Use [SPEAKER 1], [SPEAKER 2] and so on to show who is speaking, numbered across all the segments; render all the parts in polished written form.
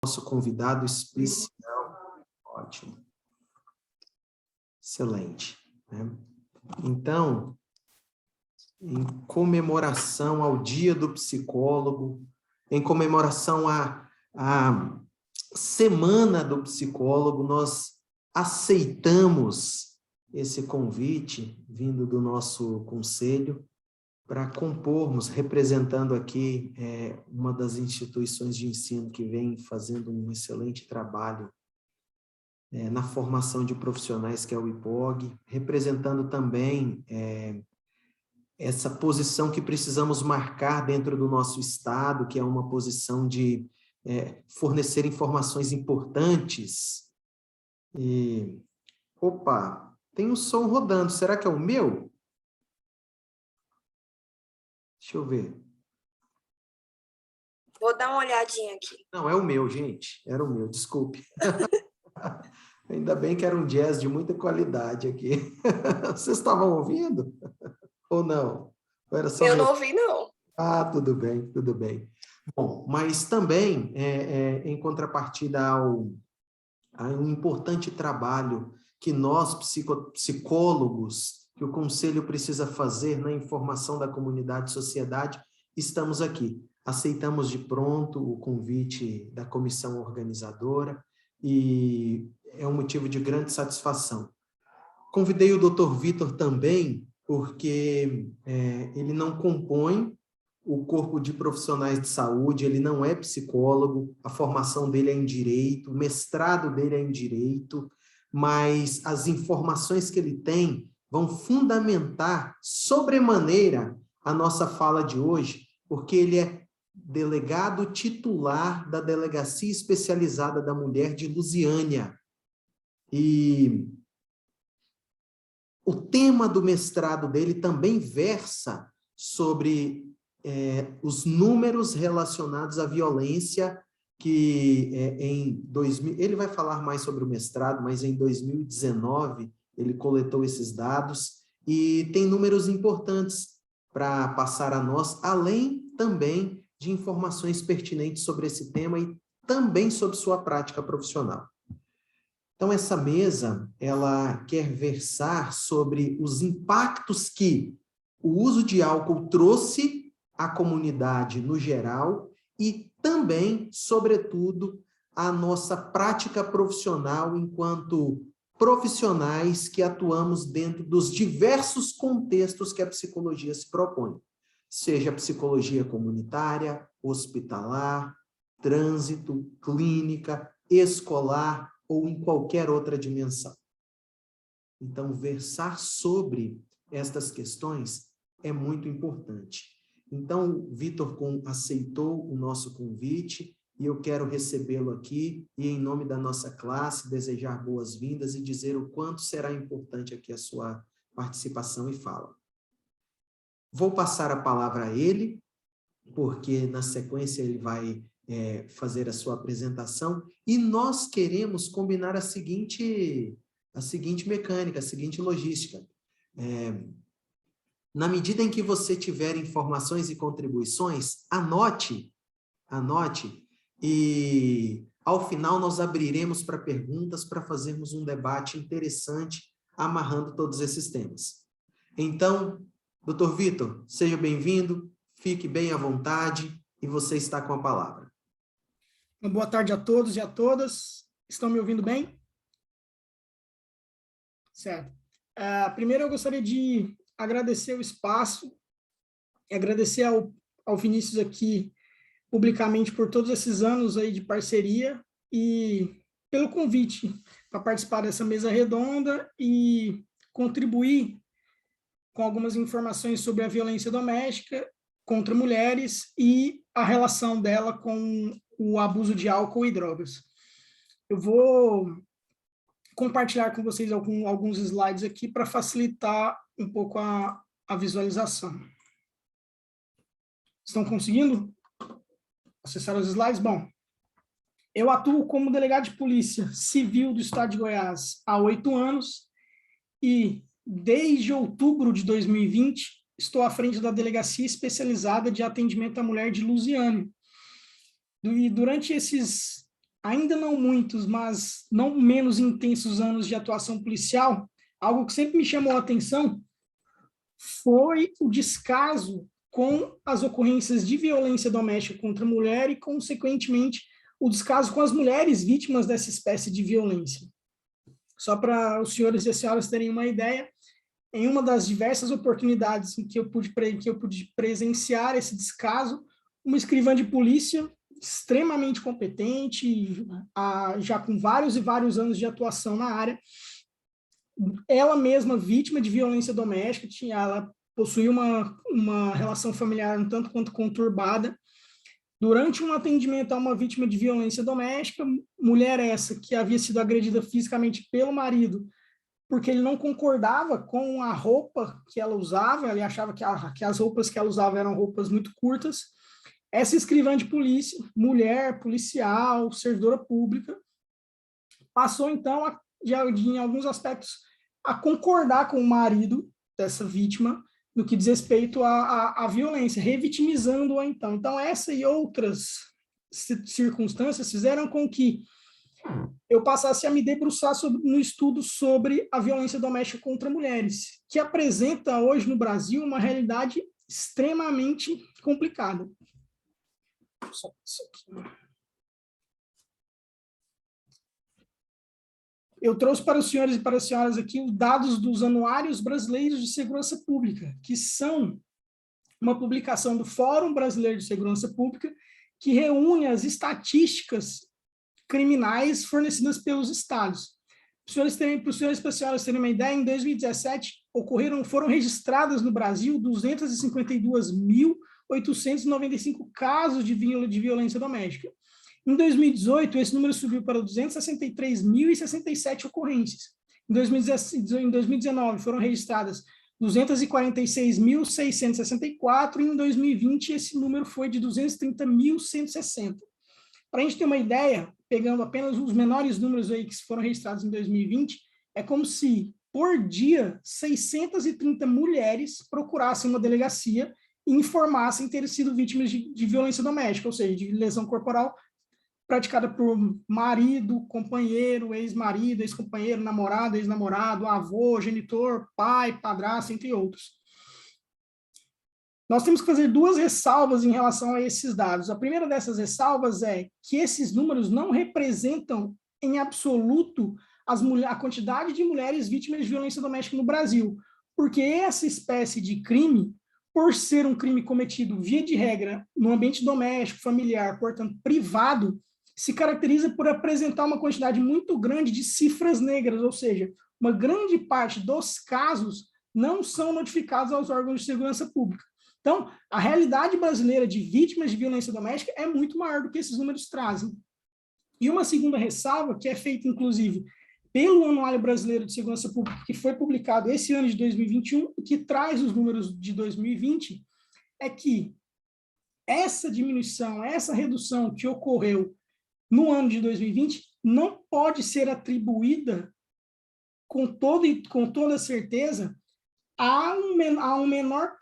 [SPEAKER 1] nosso convidado especial. Ótimo. Excelente. Né? Então, em comemoração ao Dia do Psicólogo, em comemoração à Semana do Psicólogo, nós aceitamos esse convite vindo do nosso conselho para compormos, representando aqui uma das instituições de ensino que vem fazendo um excelente trabalho na formação de profissionais, que é o IPOG, representando também essa posição que precisamos marcar dentro do nosso Estado, que é uma posição de fornecer informações importantes. E, opa, tem um som rodando, será que é o meu? Deixa eu ver.
[SPEAKER 2] Vou dar uma olhadinha aqui.
[SPEAKER 1] Não, é o meu, gente. Era o meu, desculpe. Ainda bem que era um jazz de muita qualidade aqui. Vocês estavam ouvindo? Ou não? Ou era só
[SPEAKER 2] Eu
[SPEAKER 1] meu?
[SPEAKER 2] não ouvi, não.
[SPEAKER 1] Ah, tudo bem, tudo bem. Bom, mas também, em contrapartida a um importante trabalho que nós, psicólogos, que o Conselho precisa fazer na informação da comunidade e sociedade, estamos aqui. Aceitamos de pronto o convite da comissão organizadora e é um motivo de grande satisfação. Convidei o Dr. Vitor também, porque ele não compõe o corpo de profissionais de saúde, ele não é psicólogo, a formação dele é em direito, o mestrado dele é em direito, mas as informações que ele tem vão fundamentar sobremaneira a nossa fala de hoje, porque ele é delegado titular da Delegacia Especializada da Mulher de Lusiânia. E o tema do mestrado dele também versa sobre os números relacionados à violência, que ele vai falar mais sobre o mestrado, mas em 2019 ele coletou esses dados e tem números importantes para passar a nós, além também de informações pertinentes sobre esse tema e também sobre sua prática profissional. Então, essa mesa, ela quer versar sobre os impactos que o uso de álcool trouxe à comunidade no geral e também, sobretudo, a nossa prática profissional enquanto profissionais que atuamos dentro dos diversos contextos que a psicologia se propõe, seja a psicologia comunitária, hospitalar, trânsito, clínica, escolar ou em qualquer outra dimensão. Então, versar sobre estas questões é muito importante. Então, o Vitor aceitou o nosso convite e eu quero recebê-lo aqui e, em nome da nossa classe, desejar boas-vindas e dizer o quanto será importante aqui a sua participação e fala. Vou passar a palavra a ele, porque na sequência ele vai fazer a sua apresentação e nós queremos combinar a seguinte mecânica, a seguinte logística. Na medida em que você tiver informações e contribuições, anote, e ao final nós abriremos para perguntas para fazermos um debate interessante, amarrando todos esses temas. Então, Dr. Vitor, seja bem-vindo, fique bem à vontade e você está com a palavra.
[SPEAKER 3] Uma boa tarde a todos e a todas. Estão me ouvindo bem? Certo. Primeiro eu gostaria de agradecer o espaço, agradecer ao Vinícius aqui publicamente por todos esses anos aí de parceria e pelo convite para participar dessa mesa redonda e contribuir com algumas informações sobre a violência doméstica contra mulheres e a relação dela com o abuso de álcool e drogas. Eu vou compartilhar com vocês alguns slides aqui para facilitar um pouco a visualização. Estão conseguindo acessar os slides? Bom, eu atuo como delegado de polícia civil do estado de Goiás há 8 anos e, desde outubro de 2020, estou à frente da Delegacia Especializada de Atendimento à Mulher de Lusiânia. E durante esses ainda não muitos, mas não menos intensos anos de atuação policial, algo que sempre me chamou a atenção foi o descaso com as ocorrências de violência doméstica contra a mulher e, consequentemente, o descaso com as mulheres vítimas dessa espécie de violência. Só para os senhores e as senhoras terem uma ideia, em uma das diversas oportunidades em que eu pude presenciar esse descaso, uma escrivã de polícia extremamente competente, já com vários e vários anos de atuação na área, ela mesma vítima de violência doméstica, ela possuía uma relação familiar um tanto quanto conturbada. Durante um atendimento a uma vítima de violência doméstica, mulher essa que havia sido agredida fisicamente pelo marido, porque ele não concordava com a roupa que ela usava, ele achava que as roupas que ela usava eram roupas muito curtas. Essa escrivã de polícia, mulher, policial, servidora pública, passou então, em alguns aspectos, a concordar com o marido dessa vítima no que diz respeito à violência, revitimizando-a então. Então, essa e outras circunstâncias fizeram com que eu passasse a me debruçar no estudo sobre a violência doméstica contra mulheres, que apresenta hoje no Brasil uma realidade extremamente complicada. Só isso aqui. Eu trouxe para os senhores e para as senhoras aqui os dados dos Anuários Brasileiros de Segurança Pública, que são uma publicação do Fórum Brasileiro de Segurança Pública, que reúne as estatísticas criminais fornecidas pelos estados. Para os senhores e as senhoras terem uma ideia, em 2017 foram registradas no Brasil 252.895 casos de violência doméstica. Em 2018, esse número subiu para 263.067 ocorrências. Em 2019, foram registradas 246.664, e em 2020, esse número foi de 230.160. Para a gente ter uma ideia, pegando apenas os menores números aí que foram registrados em 2020, é como se, por dia, 630 mulheres procurassem uma delegacia e informassem ter sido vítimas de violência doméstica, ou seja, de lesão corporal praticada por marido, companheiro, ex-marido, ex-companheiro, namorado, ex-namorado, avô, genitor, pai, padrasto, entre outros. Nós temos que fazer duas ressalvas em relação a esses dados. A primeira dessas ressalvas é que esses números não representam, em absoluto, a quantidade de mulheres vítimas de violência doméstica no Brasil, porque essa espécie de crime, por ser um crime cometido, via de regra, no ambiente doméstico, familiar, portanto, privado, se caracteriza por apresentar uma quantidade muito grande de cifras negras, ou seja, uma grande parte dos casos não são notificados aos órgãos de segurança pública. Então, a realidade brasileira de vítimas de violência doméstica é muito maior do que esses números trazem. E uma segunda ressalva, que é feita, inclusive, pelo Anuário Brasileiro de Segurança Pública, que foi publicado esse ano de 2021, e que traz os números de 2020, é que essa diminuição, essa redução que ocorreu no ano de 2020 não pode ser atribuída com toda certeza ao menor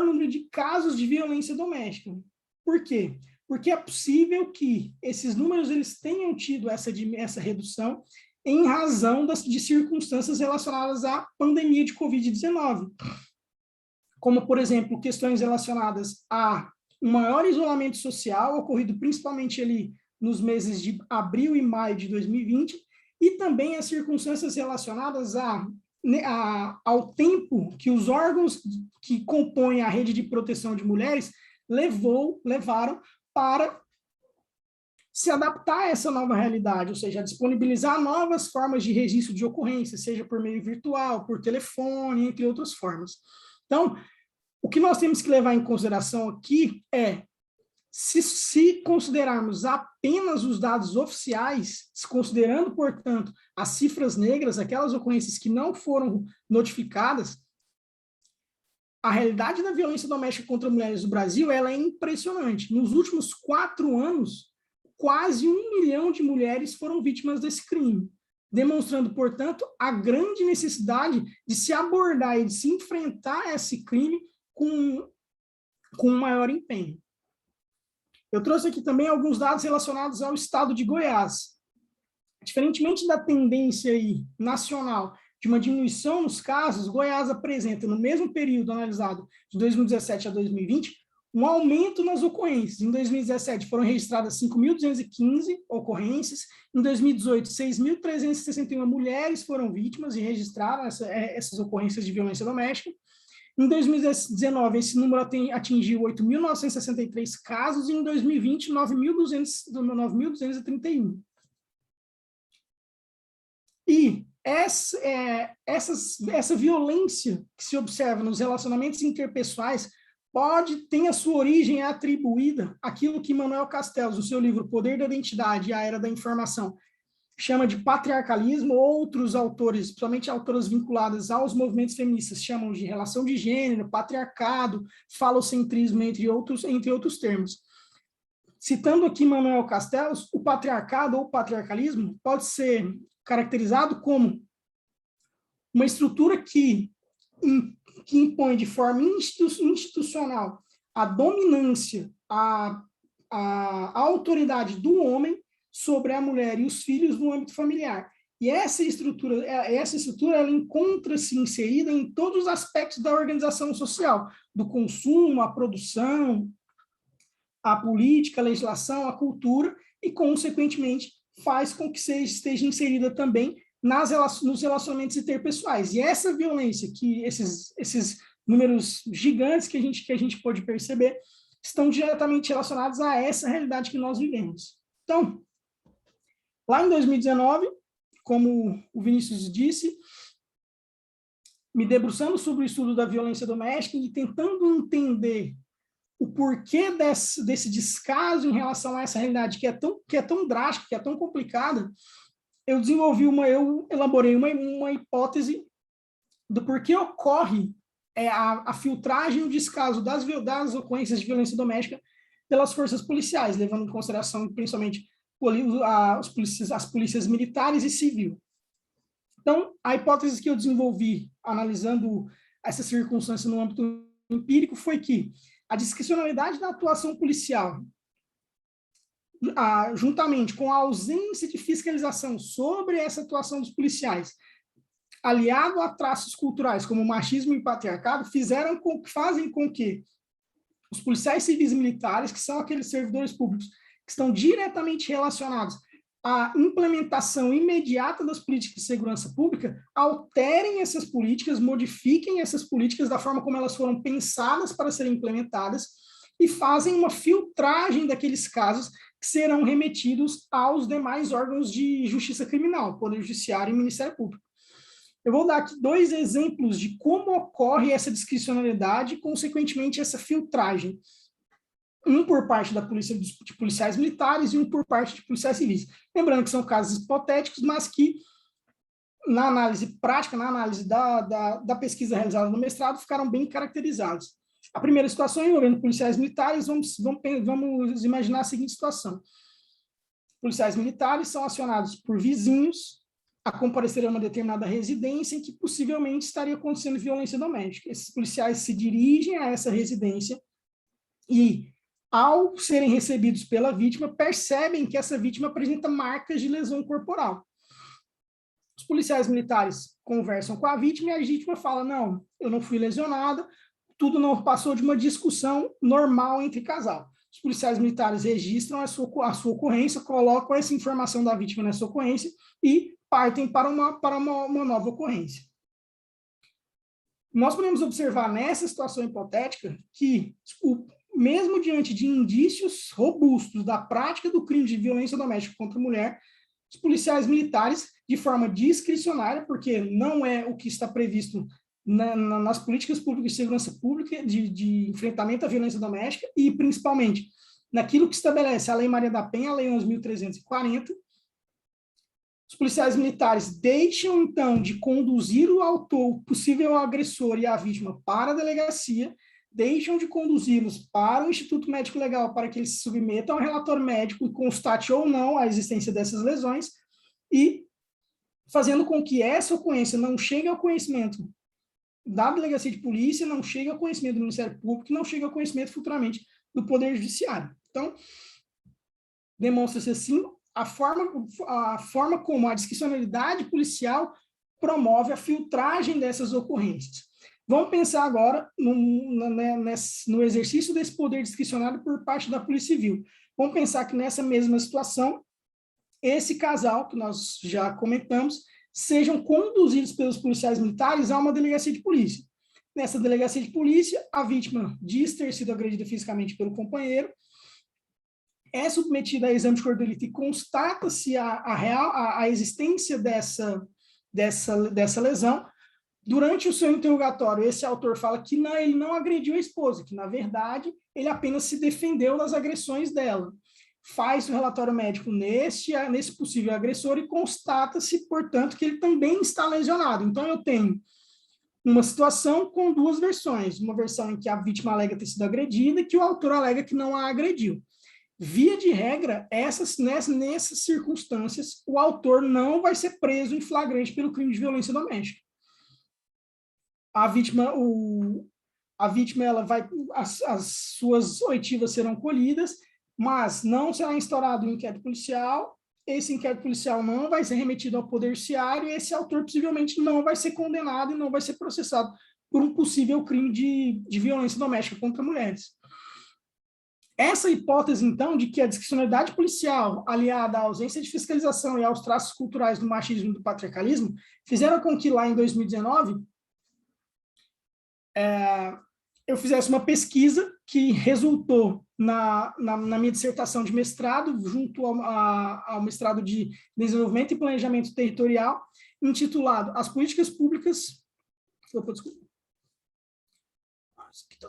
[SPEAKER 3] número de casos de violência doméstica. Por quê? Porque é possível que esses números eles tenham tido essa redução em razão de circunstâncias relacionadas à pandemia de Covid-19, como, por exemplo, questões relacionadas a um maior isolamento social, ocorrido principalmente ali nos meses de abril e maio de 2020, e também as circunstâncias relacionadas ao tempo que os órgãos que compõem a rede de proteção de mulheres levaram para se adaptar a essa nova realidade, ou seja, disponibilizar novas formas de registro de ocorrência, seja por meio virtual, por telefone, entre outras formas. Então, o que nós temos que levar em consideração aqui é, se considerarmos apenas os dados oficiais, considerando, portanto, as cifras negras, aquelas ocorrências que não foram notificadas, a realidade da violência doméstica contra mulheres no Brasil ela é impressionante. Nos últimos 4 anos, quase 1 milhão de mulheres foram vítimas desse crime, demonstrando, portanto, a grande necessidade de se abordar e de se enfrentar esse crime com maior empenho. Eu trouxe aqui também alguns dados relacionados ao estado de Goiás. Diferentemente da tendência aí nacional de uma diminuição nos casos, Goiás apresenta, no mesmo período analisado, de 2017 a 2020, um aumento nas ocorrências. Em 2017 foram registradas 5.215 ocorrências, em 2018 6.361 mulheres foram vítimas e registraram essas ocorrências de violência doméstica. Em 2019 esse número atingiu 8.963 casos e em 2020 9.231. E essa violência que se observa nos relacionamentos interpessoais tem a sua origem atribuída àquilo que Manuel Castells, no seu livro O Poder da Identidade e a Era da Informação, chama de patriarcalismo. Outros autores, principalmente autoras vinculadas aos movimentos feministas, chamam de relação de gênero, patriarcado, falocentrismo, entre outros termos. Citando aqui Manuel Castells, o patriarcado ou patriarcalismo pode ser caracterizado como uma estrutura que impõe de forma institucional a dominância, a autoridade do homem sobre a mulher e os filhos no âmbito familiar. E essa estrutura ela encontra-se inserida em todos os aspectos da organização social, do consumo, a produção, a política, a legislação, a cultura, e, consequentemente, faz com que esteja inserida também nos relacionamentos interpessoais. E essa violência, que esses números gigantes que a gente pode perceber, estão diretamente relacionados a essa realidade que nós vivemos. Então, lá em 2019, como o Vinícius disse, me debruçando sobre o estudo da violência doméstica e tentando entender o porquê desse descaso em relação a essa realidade que é tão drástica, que é tão complicada, eu elaborei uma hipótese do porquê ocorre a filtragem e o descaso das ocorrências de violência doméstica pelas forças policiais, levando em consideração principalmente as polícias militares e civil. Então, a hipótese que eu desenvolvi, analisando essa circunstância no âmbito empírico, foi que a discricionalidade da atuação policial, juntamente com a ausência de fiscalização sobre essa atuação dos policiais, aliado a traços culturais como machismo e patriarcado, fazem com que os policiais civis e militares, que são aqueles servidores públicos que estão diretamente relacionados à implementação imediata das políticas de segurança pública, alterem essas políticas, modifiquem essas políticas da forma como elas foram pensadas para serem implementadas e fazem uma filtragem daqueles casos que serão remetidos aos demais órgãos de justiça criminal, Poder Judiciário e Ministério Público. Eu vou dar aqui 2 exemplos de como ocorre essa discricionalidade e, consequentemente, essa filtragem. Um por parte de policiais militares e um por parte de policiais civis. Lembrando que são casos hipotéticos, mas que, na análise prática, na análise da pesquisa realizada no mestrado, ficaram bem caracterizados. A primeira situação envolvendo policiais militares, vamos imaginar a seguinte situação. Policiais militares são acionados por vizinhos a comparecer a uma determinada residência em que possivelmente estaria acontecendo violência doméstica. Esses policiais se dirigem a essa residência e, ao serem recebidos pela vítima, percebem que essa vítima apresenta marcas de lesão corporal. Os policiais militares conversam com a vítima e a vítima fala: não, eu não fui lesionada, tudo não passou de uma discussão normal entre casal. Os policiais militares registram a sua ocorrência, colocam essa informação da vítima nessa ocorrência e partem para uma nova ocorrência. Nós podemos observar nessa situação hipotética que, mesmo diante de indícios robustos da prática do crime de violência doméstica contra a mulher, os policiais militares, de forma discricionária, porque não é o que está previsto nas políticas públicas de segurança pública, de enfrentamento à violência doméstica, e principalmente naquilo que estabelece a Lei Maria da Penha, a Lei 11.340, os policiais militares deixam, então, de conduzir o autor, o possível agressor e a vítima para a delegacia, deixam de conduzi-los para o Instituto Médico Legal para que eles se submetam ao relatório médico e constate ou não a existência dessas lesões, e fazendo com que essa ocorrência não chegue ao conhecimento da delegacia de polícia, não chegue ao conhecimento do Ministério Público, não chegue ao conhecimento futuramente do Poder Judiciário. Então, demonstra-se assim a forma como a discricionalidade policial promove a filtragem dessas ocorrências. Vamos pensar agora no exercício desse poder discricionário por parte da Polícia Civil. Vamos pensar que nessa mesma situação, esse casal, que nós já comentamos, sejam conduzidos pelos policiais militares a uma delegacia de polícia. Nessa delegacia de polícia, a vítima diz ter sido agredida fisicamente pelo companheiro, é submetida a exame de corpo de delito e constata-se a existência dessa lesão. Durante o seu interrogatório, esse autor fala que ele não agrediu a esposa, que, na verdade, ele apenas se defendeu das agressões dela. Faz o relatório médico nesse possível agressor e constata-se, portanto, que ele também está lesionado. Então, eu tenho uma situação com duas versões. Uma versão em que a vítima alega ter sido agredida e que o autor alega que não a agrediu. Via de regra, nessas circunstâncias, o autor não vai ser preso em flagrante pelo crime de violência doméstica. A vítima ela vai, as suas oitivas serão colhidas, mas não será instaurado um inquérito policial, esse inquérito policial não vai ser remetido ao Poder Judiciário e esse autor possivelmente não vai ser condenado e não vai ser processado por um possível crime de violência doméstica contra mulheres. Essa hipótese, então, de que a discricionalidade policial, aliada à ausência de fiscalização e aos traços culturais do machismo e do patriarcalismo, fizeram com que lá em 2019 eu fizesse uma pesquisa que resultou na minha dissertação de mestrado, junto ao mestrado de Desenvolvimento e Planejamento Territorial, intitulado As Políticas Públicas... Opa, desculpa. Isso aqui tá...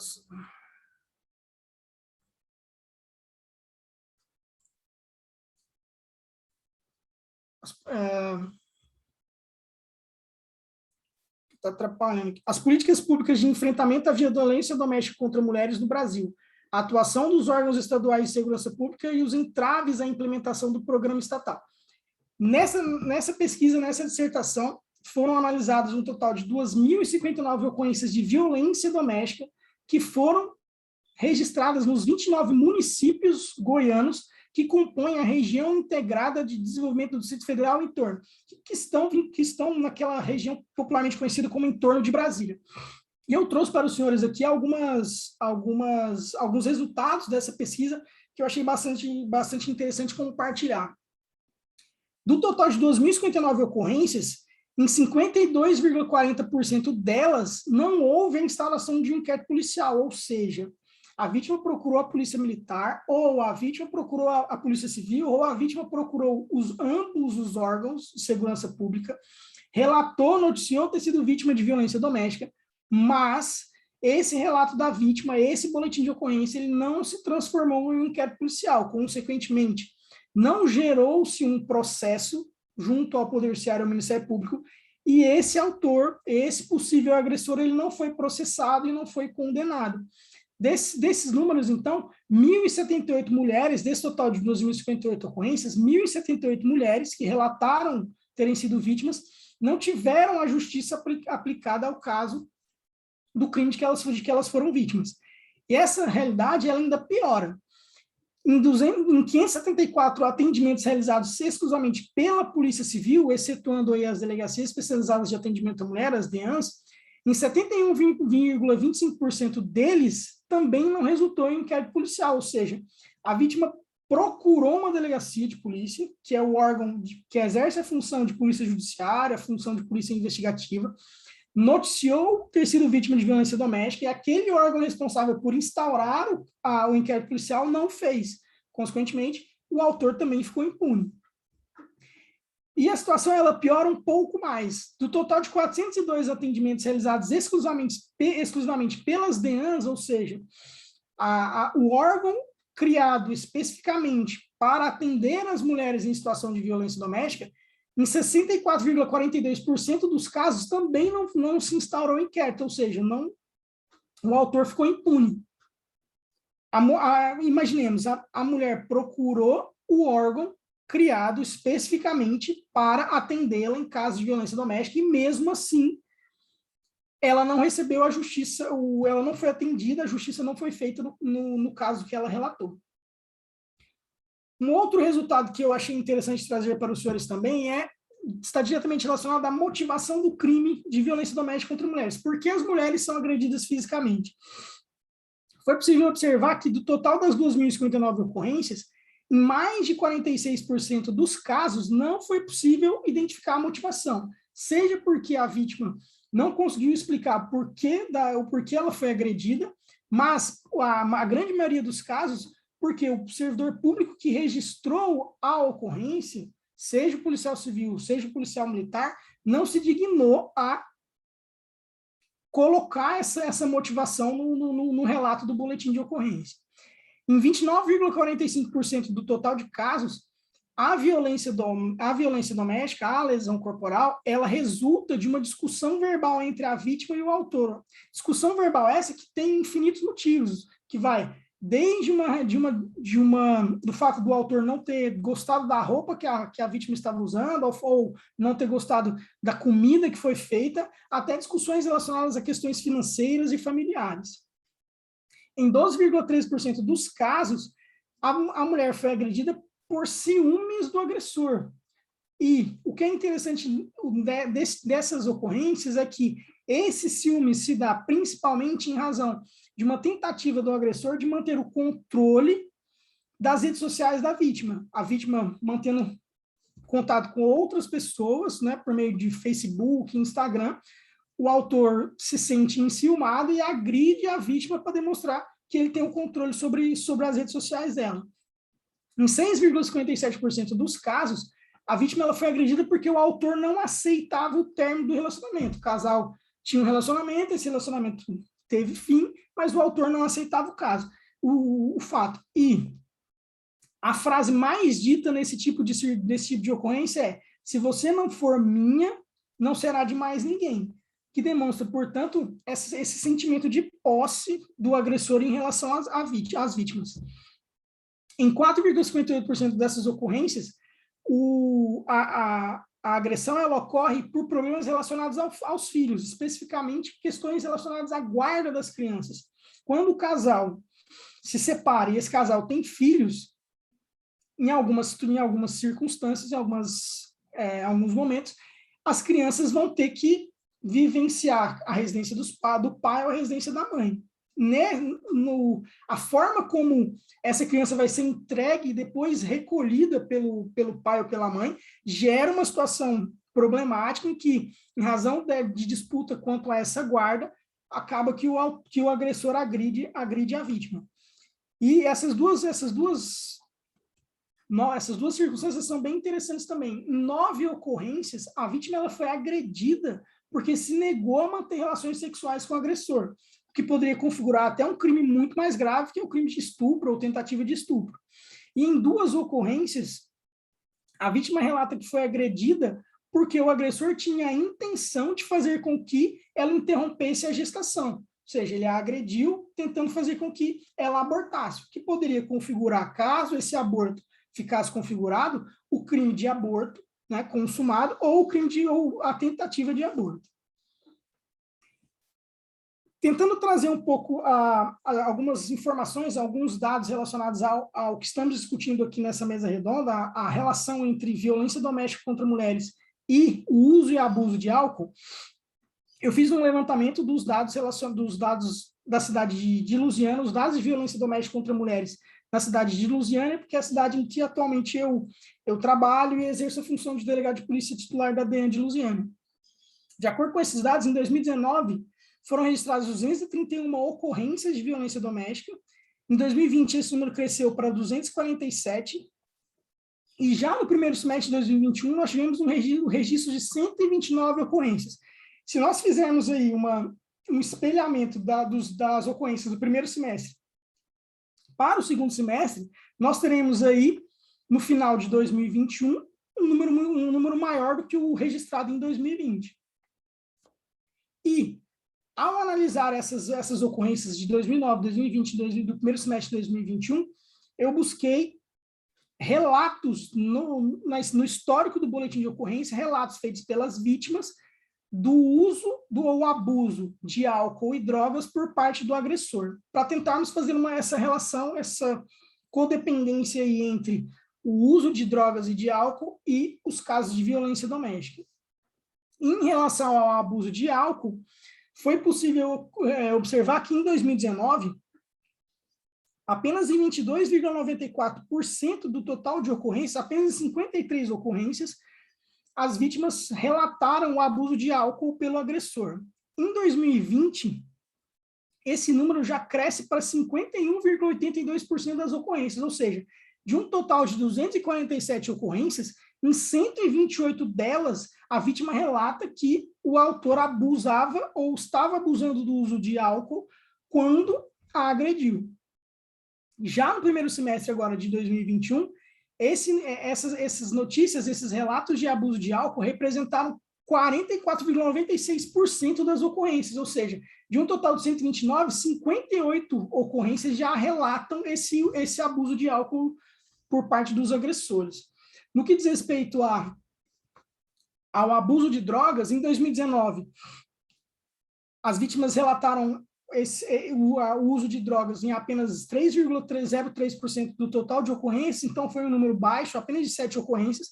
[SPEAKER 3] Está atrapalhando aqui. As políticas públicas de enfrentamento à violência doméstica contra mulheres no Brasil, a atuação dos órgãos estaduais de segurança pública e os entraves à implementação do programa estatal. Nessa pesquisa, nessa dissertação, foram analisadas um total de 2.059 ocorrências de violência doméstica que foram registradas nos 29 municípios goianos que compõem a região integrada de desenvolvimento do Distrito Federal e entorno, que estão naquela região popularmente conhecida como entorno de Brasília. E eu trouxe para os senhores aqui alguns resultados dessa pesquisa que eu achei bastante interessante compartilhar. Do total de 2.059 ocorrências, em 52,40% delas não houve a instalação de um inquérito policial, ou seja, a vítima procurou a polícia militar, ou a vítima procurou a polícia civil, ou a vítima procurou ambos os órgãos de segurança pública, relatou, noticiou ter sido vítima de violência doméstica, mas esse relato da vítima, esse boletim de ocorrência, ele não se transformou em um inquérito policial. Consequentemente, não gerou-se um processo junto ao Poder Judiciário e ao Ministério Público, e esse autor, esse possível agressor, ele não foi processado e não foi condenado. Desses números, então, 1.078 mulheres, desse total de 2.058 ocorrências, 1.078 mulheres que relataram terem sido vítimas, não tiveram a justiça aplicada ao caso do crime de que elas foram vítimas. E essa realidade ela ainda piora. Em 574 atendimentos realizados exclusivamente pela Polícia Civil, excetuando aí as delegacias especializadas de atendimento à mulher, as DEANs, em 71,25% deles também não resultou em inquérito policial, ou seja, a vítima procurou uma delegacia de polícia, que é o órgão que exerce a função de polícia judiciária, a função de polícia investigativa, noticiou ter sido vítima de violência doméstica e aquele órgão responsável por instaurar o inquérito policial não fez. Consequentemente, o autor também ficou impune. E a situação ela piora um pouco mais. Do total de 402 atendimentos realizados exclusivamente pelas DEANs, ou seja, o órgão criado especificamente para atender as mulheres em situação de violência doméstica, em 64,42% dos casos também não se instaurou inquérito, ou seja, o autor ficou impune. Imaginemos, a mulher procurou o órgão criado especificamente para atendê-la em caso de violência doméstica, e mesmo assim, ela não recebeu a justiça, ela não foi atendida, a justiça não foi feita no caso que ela relatou. Um outro resultado que eu achei interessante trazer para os senhores também está diretamente relacionado à motivação do crime de violência doméstica contra mulheres. Por que as mulheres são agredidas fisicamente? Foi possível observar que do total das 2.059 ocorrências, em mais de 46% dos casos, não foi possível identificar a motivação, seja porque a vítima não conseguiu explicar o porquê ela foi agredida, mas a grande maioria dos casos, porque o servidor público que registrou a ocorrência, seja o policial civil, seja o policial militar, não se dignou a colocar essa motivação no relato do boletim de ocorrência. Em 29,45% do total de casos, a violência doméstica, a lesão corporal, ela resulta de uma discussão verbal entre a vítima e o autor. Discussão verbal essa que tem infinitos motivos, que vai desde do fato do autor não ter gostado da roupa que a vítima estava usando, ou não ter gostado da comida que foi feita, até discussões relacionadas a questões financeiras e familiares. Em 12,3% dos casos, a mulher foi agredida por ciúmes do agressor. E o que é interessante dessas ocorrências é que esse ciúme se dá principalmente em razão de uma tentativa do agressor de manter o controle das redes sociais da vítima. A vítima mantendo contato com outras pessoas, né, por meio de Facebook, Instagram, o autor se sente enciumado e agride a vítima para demonstrar que ele tem o controle sobre as redes sociais dela. Em 6,57% dos casos, a vítima ela foi agredida porque o autor não aceitava o término do relacionamento. O casal tinha um relacionamento, esse relacionamento teve fim, mas o autor não aceitava o fato. E a frase mais dita nesse tipo de ocorrência é: se você não for minha, não será de mais ninguém. Que demonstra, portanto, esse sentimento de posse do agressor em relação às vítimas. Em 4,58% dessas ocorrências, a agressão ela ocorre por problemas relacionados aos filhos, especificamente questões relacionadas à guarda das crianças. Quando o casal se separa e esse casal tem filhos, em algumas circunstâncias, em alguns momentos, as crianças vão ter que vivenciar a residência do pai ou a residência da mãe. A forma como essa criança vai ser entregue e depois recolhida pelo pai ou pela mãe gera uma situação problemática em que, em razão de disputa quanto a essa guarda, acaba que o agressor agride a vítima. E essas duas circunstâncias são bem interessantes também. Em 9 ocorrências, a vítima ela foi agredida porque se negou a manter relações sexuais com o agressor, o que poderia configurar até um crime muito mais grave, que é o crime de estupro ou tentativa de estupro. E em 2 ocorrências, a vítima relata que foi agredida porque o agressor tinha a intenção de fazer com que ela interrompesse a gestação. Ou seja, ele a agrediu tentando fazer com que ela abortasse, o que poderia configurar, caso esse aborto ficasse configurado, o crime de aborto, né, consumado, ou a tentativa de aborto. Tentando trazer um pouco algumas informações, alguns dados relacionados ao que estamos discutindo aqui nessa mesa redonda, a relação entre violência doméstica contra mulheres e o uso e abuso de álcool, eu fiz um levantamento dos dados da cidade de Lusiânia, os dados de violência doméstica contra mulheres na cidade de Lusiânia, porque é a cidade em que atualmente eu trabalho e exerço a função de delegado de polícia titular da DEAN de Lusiânia. De acordo com esses dados, em 2019, foram registradas 231 ocorrências de violência doméstica. Em 2020, esse número cresceu para 247. E já no primeiro semestre de 2021, nós tivemos um registro de 129 ocorrências. Se nós fizermos aí um espelhamento das ocorrências do primeiro semestre para o segundo semestre, nós teremos aí, no final de 2021, um número maior do que o registrado em 2020. E, ao analisar essas ocorrências de 2009, 2020, do primeiro semestre de 2021, eu busquei relatos no histórico do boletim de ocorrência, relatos feitos pelas vítimas do uso ou abuso de álcool e drogas por parte do agressor, para tentarmos fazer essa relação, essa codependência aí entre o uso de drogas e de álcool e os casos de violência doméstica. Em relação ao abuso de álcool, foi possível observar que em 2019, apenas em 22,94% do total de ocorrências, apenas em 53 ocorrências, as vítimas relataram o abuso de álcool pelo agressor. Em 2020, esse número já cresce para 51,82% das ocorrências, ou seja, de um total de 247 ocorrências, em 128 delas, a vítima relata que o autor abusava ou estava abusando do uso de álcool quando a agrediu. Já no primeiro semestre agora de 2021, essas notícias, esses relatos de abuso de álcool representaram 44,96% das ocorrências, ou seja, de um total de 129, 58 ocorrências já relatam esse abuso de álcool por parte dos agressores. No que diz respeito ao abuso de drogas, em 2019, as vítimas relataram o uso de drogas em apenas 3,03% do total de ocorrências, então foi um número baixo, apenas de 7 ocorrências.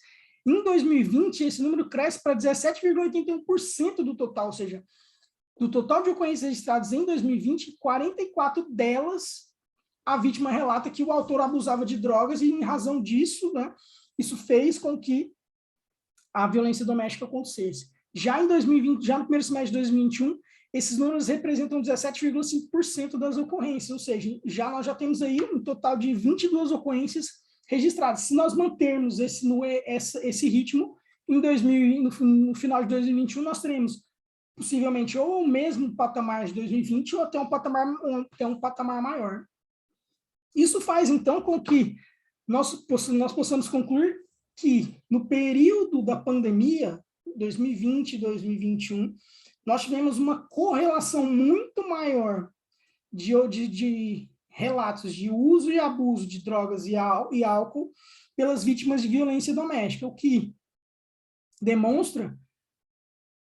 [SPEAKER 3] Em 2020, esse número cresce para 17,81% do total, ou seja, do total de ocorrências registradas em 2020, 44 delas a vítima relata que o autor abusava de drogas e, em razão disso, né, isso fez com que a violência doméstica acontecesse. Já em 2020, já no primeiro semestre de 2021, esses números representam 17,5% das ocorrências, ou seja, nós já temos aí um total de 22 ocorrências registradas. Se nós mantermos esse ritmo, no final de 2021, nós teremos possivelmente ou o mesmo patamar de 2020 ou até um patamar maior. Isso faz, então, com que nós possamos concluir que, no período da pandemia, 2020 e 2021, nós tivemos uma correlação muito maior de relatos de uso e abuso de drogas e álcool pelas vítimas de violência doméstica, o que demonstra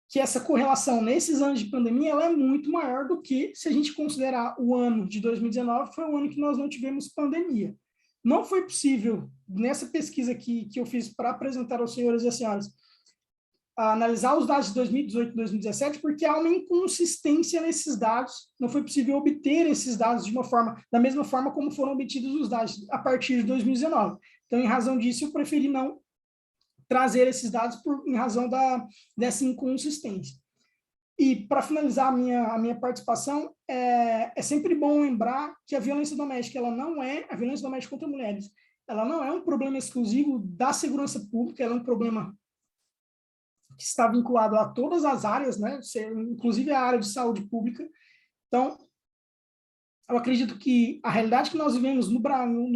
[SPEAKER 3] que essa correlação nesses anos de pandemia ela é muito maior do que se a gente considerar o ano de 2019, foi o ano que nós não tivemos pandemia. Não foi possível, nessa pesquisa que eu fiz para apresentar aos senhores e às senhoras, analisar os dados de 2018 e 2017, porque há uma inconsistência nesses dados, não foi possível obter esses dados da mesma forma como foram obtidos os dados a partir de 2019. Então, em razão disso, eu preferi não trazer esses dados em razão dessa inconsistência. E, para finalizar a minha participação, é sempre bom lembrar que a violência doméstica contra mulheres, ela não é um problema exclusivo da segurança pública, ela é um problema que está vinculado a todas as áreas, né? Inclusive a área de saúde pública. Então, eu acredito que a realidade que nós vivemos no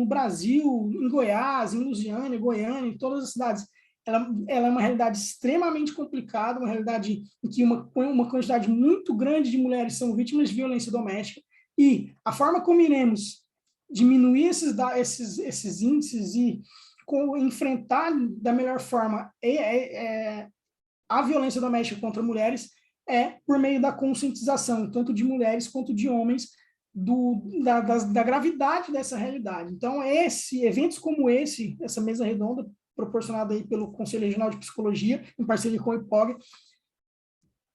[SPEAKER 3] Brasil, em Goiás, em Lusiânia, Goiânia, em todas as cidades, ela é uma realidade extremamente complicada, uma realidade em que uma quantidade muito grande de mulheres são vítimas de violência doméstica, e a forma como iremos diminuir esses índices e enfrentar da melhor forma a violência doméstica contra mulheres por meio da conscientização, tanto de mulheres quanto de homens, da gravidade dessa realidade. Então, eventos como essa mesa redonda, proporcionada aí pelo Conselho Regional de Psicologia, em parceria com o IPOG,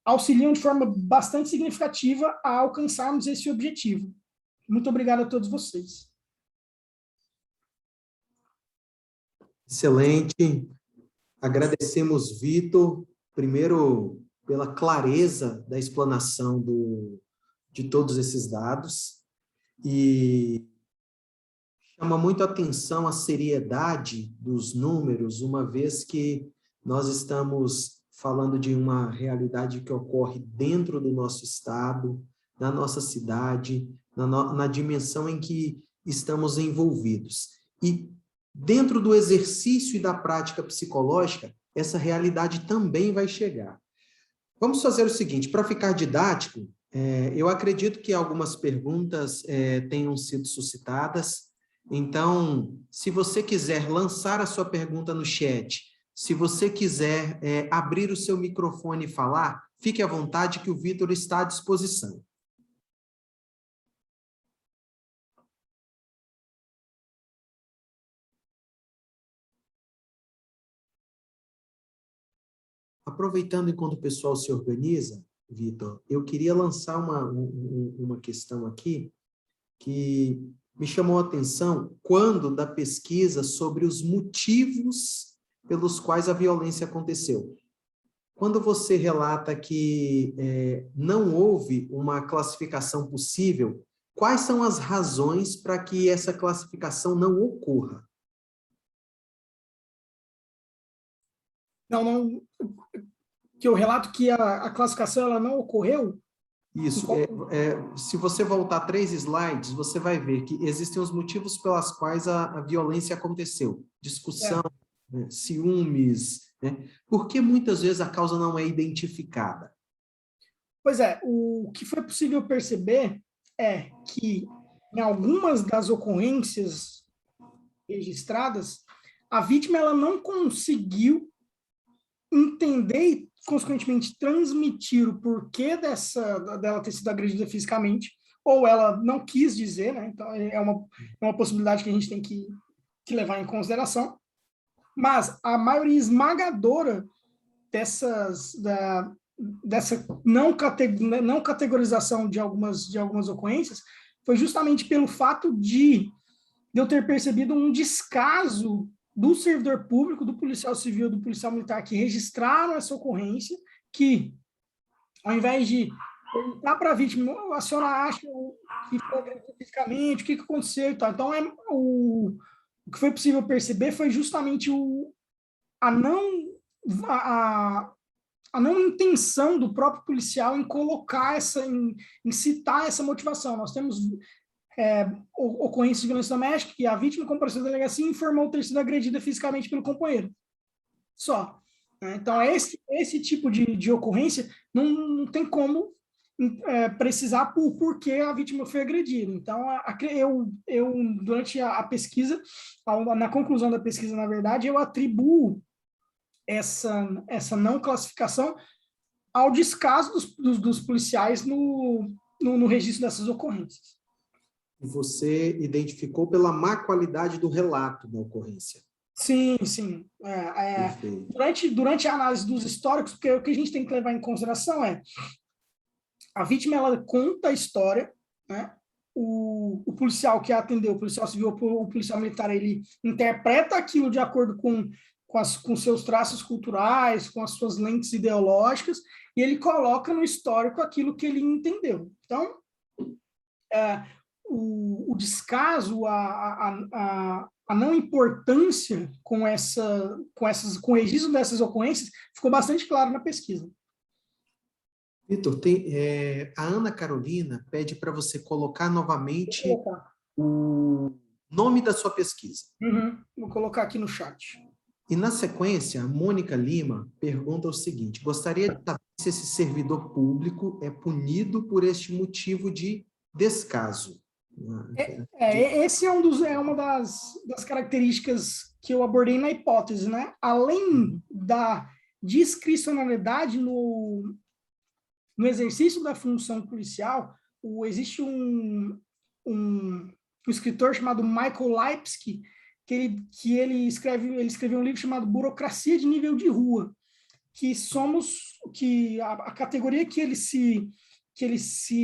[SPEAKER 3] auxiliam de forma bastante significativa a alcançarmos esse objetivo. Muito obrigado a todos vocês.
[SPEAKER 1] Excelente. Agradecemos, Vitor, primeiro pela clareza da explanação de todos esses dados, e chama muito a atenção a seriedade dos números, uma vez que nós estamos falando de uma realidade que ocorre dentro do nosso estado, na nossa cidade, na dimensão em que estamos envolvidos. E dentro do exercício e da prática psicológica, essa realidade também vai chegar. Vamos fazer o seguinte, para ficar didático, eu acredito que algumas perguntas tenham sido suscitadas. Então, se você quiser lançar a sua pergunta no chat, se você quiser abrir o seu microfone e falar, fique à vontade que o Vitor está à disposição. Aproveitando enquanto o pessoal se organiza, Vitor, eu queria lançar uma questão aqui que me chamou a atenção quando da pesquisa sobre os motivos pelos quais a violência aconteceu. Quando você relata que não houve uma classificação possível, quais são as razões para que essa classificação não ocorra?
[SPEAKER 3] Não, que eu relato que a classificação ela não ocorreu.
[SPEAKER 1] Isso. Se você voltar 3 slides, você vai ver que existem os motivos pelos quais a violência aconteceu. Discussão, né, ciúmes, né? Por que muitas vezes a causa não é identificada?
[SPEAKER 3] Pois é, o que foi possível perceber é que em algumas das ocorrências registradas, a vítima ela não conseguiu entender e, consequentemente, transmitir o porquê dela ter sido agredida fisicamente, ou ela não quis dizer, né? Então, é uma possibilidade que a gente tem que levar em consideração. Mas a maioria esmagadora dessa não categorização de algumas ocorrências foi justamente pelo fato de eu ter percebido um descaso do servidor público, do policial civil, do policial militar que registraram essa ocorrência, que, ao invés de perguntar para a vítima, a senhora acha que foi agredido fisicamente, o que aconteceu e tal. Então, o que foi possível perceber foi justamente a não intenção do próprio policial em colocar em citar essa motivação. Nós temos ocorrência de violência doméstica, que a vítima compareceu à delegacia e informou ter sido agredida fisicamente pelo companheiro. Só. Então, esse tipo de ocorrência não tem como precisar por porquê a vítima foi agredida. Então, eu durante a pesquisa, na conclusão da pesquisa, na verdade, eu atribuo essa não classificação ao descaso dos policiais no registro dessas ocorrências.
[SPEAKER 1] Você identificou pela má qualidade do relato da ocorrência.
[SPEAKER 3] Sim. Durante a análise dos históricos, porque o que a gente tem que levar em consideração é a vítima ela conta a história, né? O policial que a atendeu, o policial civil ou o policial militar, ele interpreta aquilo de acordo com seus traços culturais, com as suas lentes ideológicas, e ele coloca no histórico aquilo que ele entendeu. Então, o descaso, a não importância com o registro dessas ocorrências ficou bastante claro na pesquisa.
[SPEAKER 1] Vitor, a Ana Carolina pede para você colocar novamente o nome da sua pesquisa.
[SPEAKER 3] Vou colocar aqui no chat.
[SPEAKER 1] E, na sequência, a Mônica Lima pergunta o seguinte: gostaria de saber se esse servidor público é punido por este motivo de descaso.
[SPEAKER 3] Esse é uma das características que eu abordei na hipótese, né? Além da discricionalidade no exercício da função policial, existe um escritor chamado Michael Lipsky, que ele escreveu um livro chamado Burocracia de Nível de Rua, que a categoria que ele se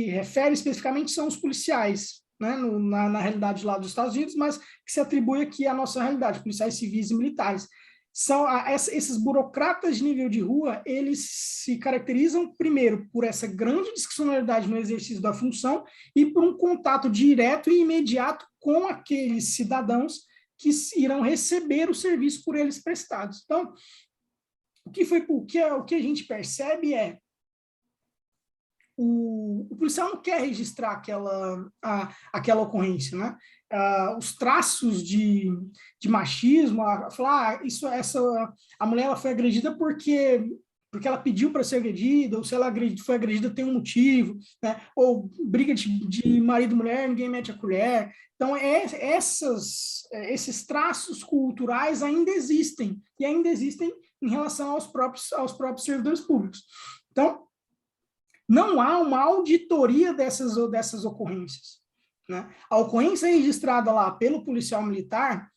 [SPEAKER 3] refere especificamente são os policiais, né, na realidade lá dos Estados Unidos, mas que se atribui aqui à nossa realidade, policiais civis e militares. Esses burocratas de nível de rua, eles se caracterizam, primeiro, por essa grande discricionalidade no exercício da função e por um contato direto e imediato com aqueles cidadãos que irão receber o serviço por eles prestados. Então, o que a gente percebe é o policial não quer registrar aquela ocorrência, né? Os traços de machismo, falar a mulher ela foi agredida porque ela pediu para ser agredida, ou se ela foi agredida tem um motivo, né? Ou briga de marido e mulher, ninguém mete a colher. Então, esses traços culturais ainda existem, e ainda existem em relação aos próprios servidores públicos. Então, não há uma auditoria dessas ocorrências, né? A ocorrência registrada lá pelo policial militar,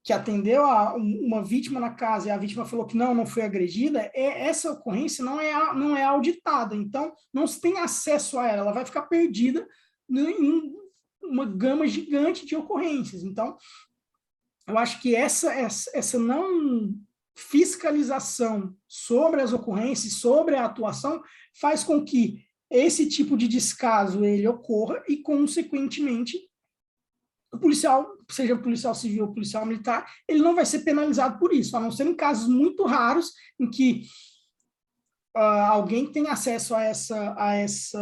[SPEAKER 3] que atendeu a uma vítima na casa e a vítima falou que não foi agredida, essa ocorrência não é auditada, então não se tem acesso a ela, ela vai ficar perdida em uma gama gigante de ocorrências. Então, eu acho que essa não fiscalização sobre as ocorrências, sobre a atuação, faz com que esse tipo de descaso ele ocorra e, consequentemente, o policial, seja policial civil ou policial militar, ele não vai ser penalizado por isso, a não ser em casos muito raros em que alguém tem acesso a essa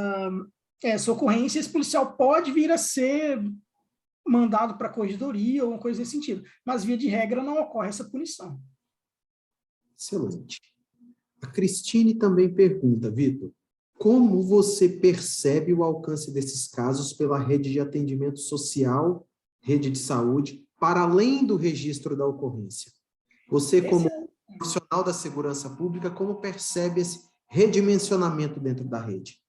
[SPEAKER 3] ocorrência, esse policial pode vir a ser mandado para a corregedoria ou uma coisa nesse sentido, mas via de regra não ocorre essa punição.
[SPEAKER 1] Excelente. A Cristine também pergunta, Vitor, como você percebe o alcance desses casos pela rede de atendimento social, rede de saúde, para além do registro da ocorrência? Você, como profissional da segurança pública, como percebe esse redimensionamento dentro da rede?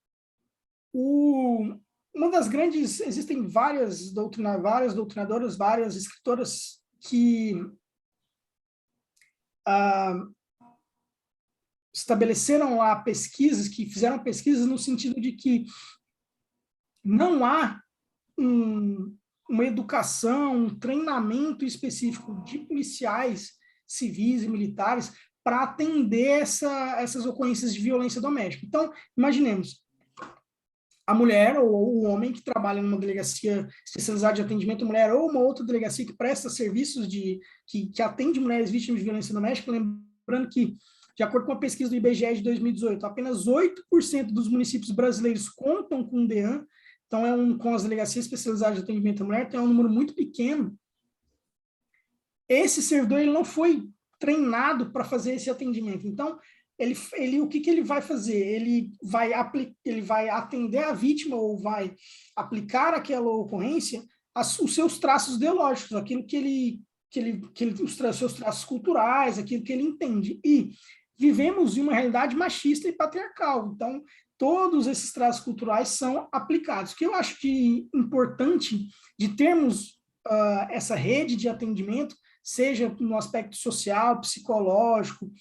[SPEAKER 3] Uma das grandes... Existem várias doutrinadoras, várias escritoras que estabeleceram lá pesquisas, que fizeram pesquisas no sentido de que não há uma educação, um treinamento específico de policiais civis e militares para atender essas ocorrências de violência doméstica. Então, imaginemos, a mulher ou o homem que trabalha numa delegacia especializada de atendimento à mulher ou uma outra delegacia que presta serviços que atende mulheres vítimas de violência doméstica, lembrando que, de acordo com a pesquisa do IBGE de 2018, apenas 8% dos municípios brasileiros contam com o DEAN, então com as delegacias especializadas de atendimento à mulher, então é um número muito pequeno. Esse servidor ele não foi treinado para fazer esse atendimento. Então, o que ele vai fazer? Ele vai atender a vítima ou vai aplicar aquela ocorrência os seus traços ideológicos, aquilo os seus traços culturais, aquilo que ele entende. E vivemos em uma realidade machista e patriarcal. Então, todos esses traços culturais são aplicados. O que eu acho importante de termos essa rede de atendimento, seja no aspecto social, psicológico,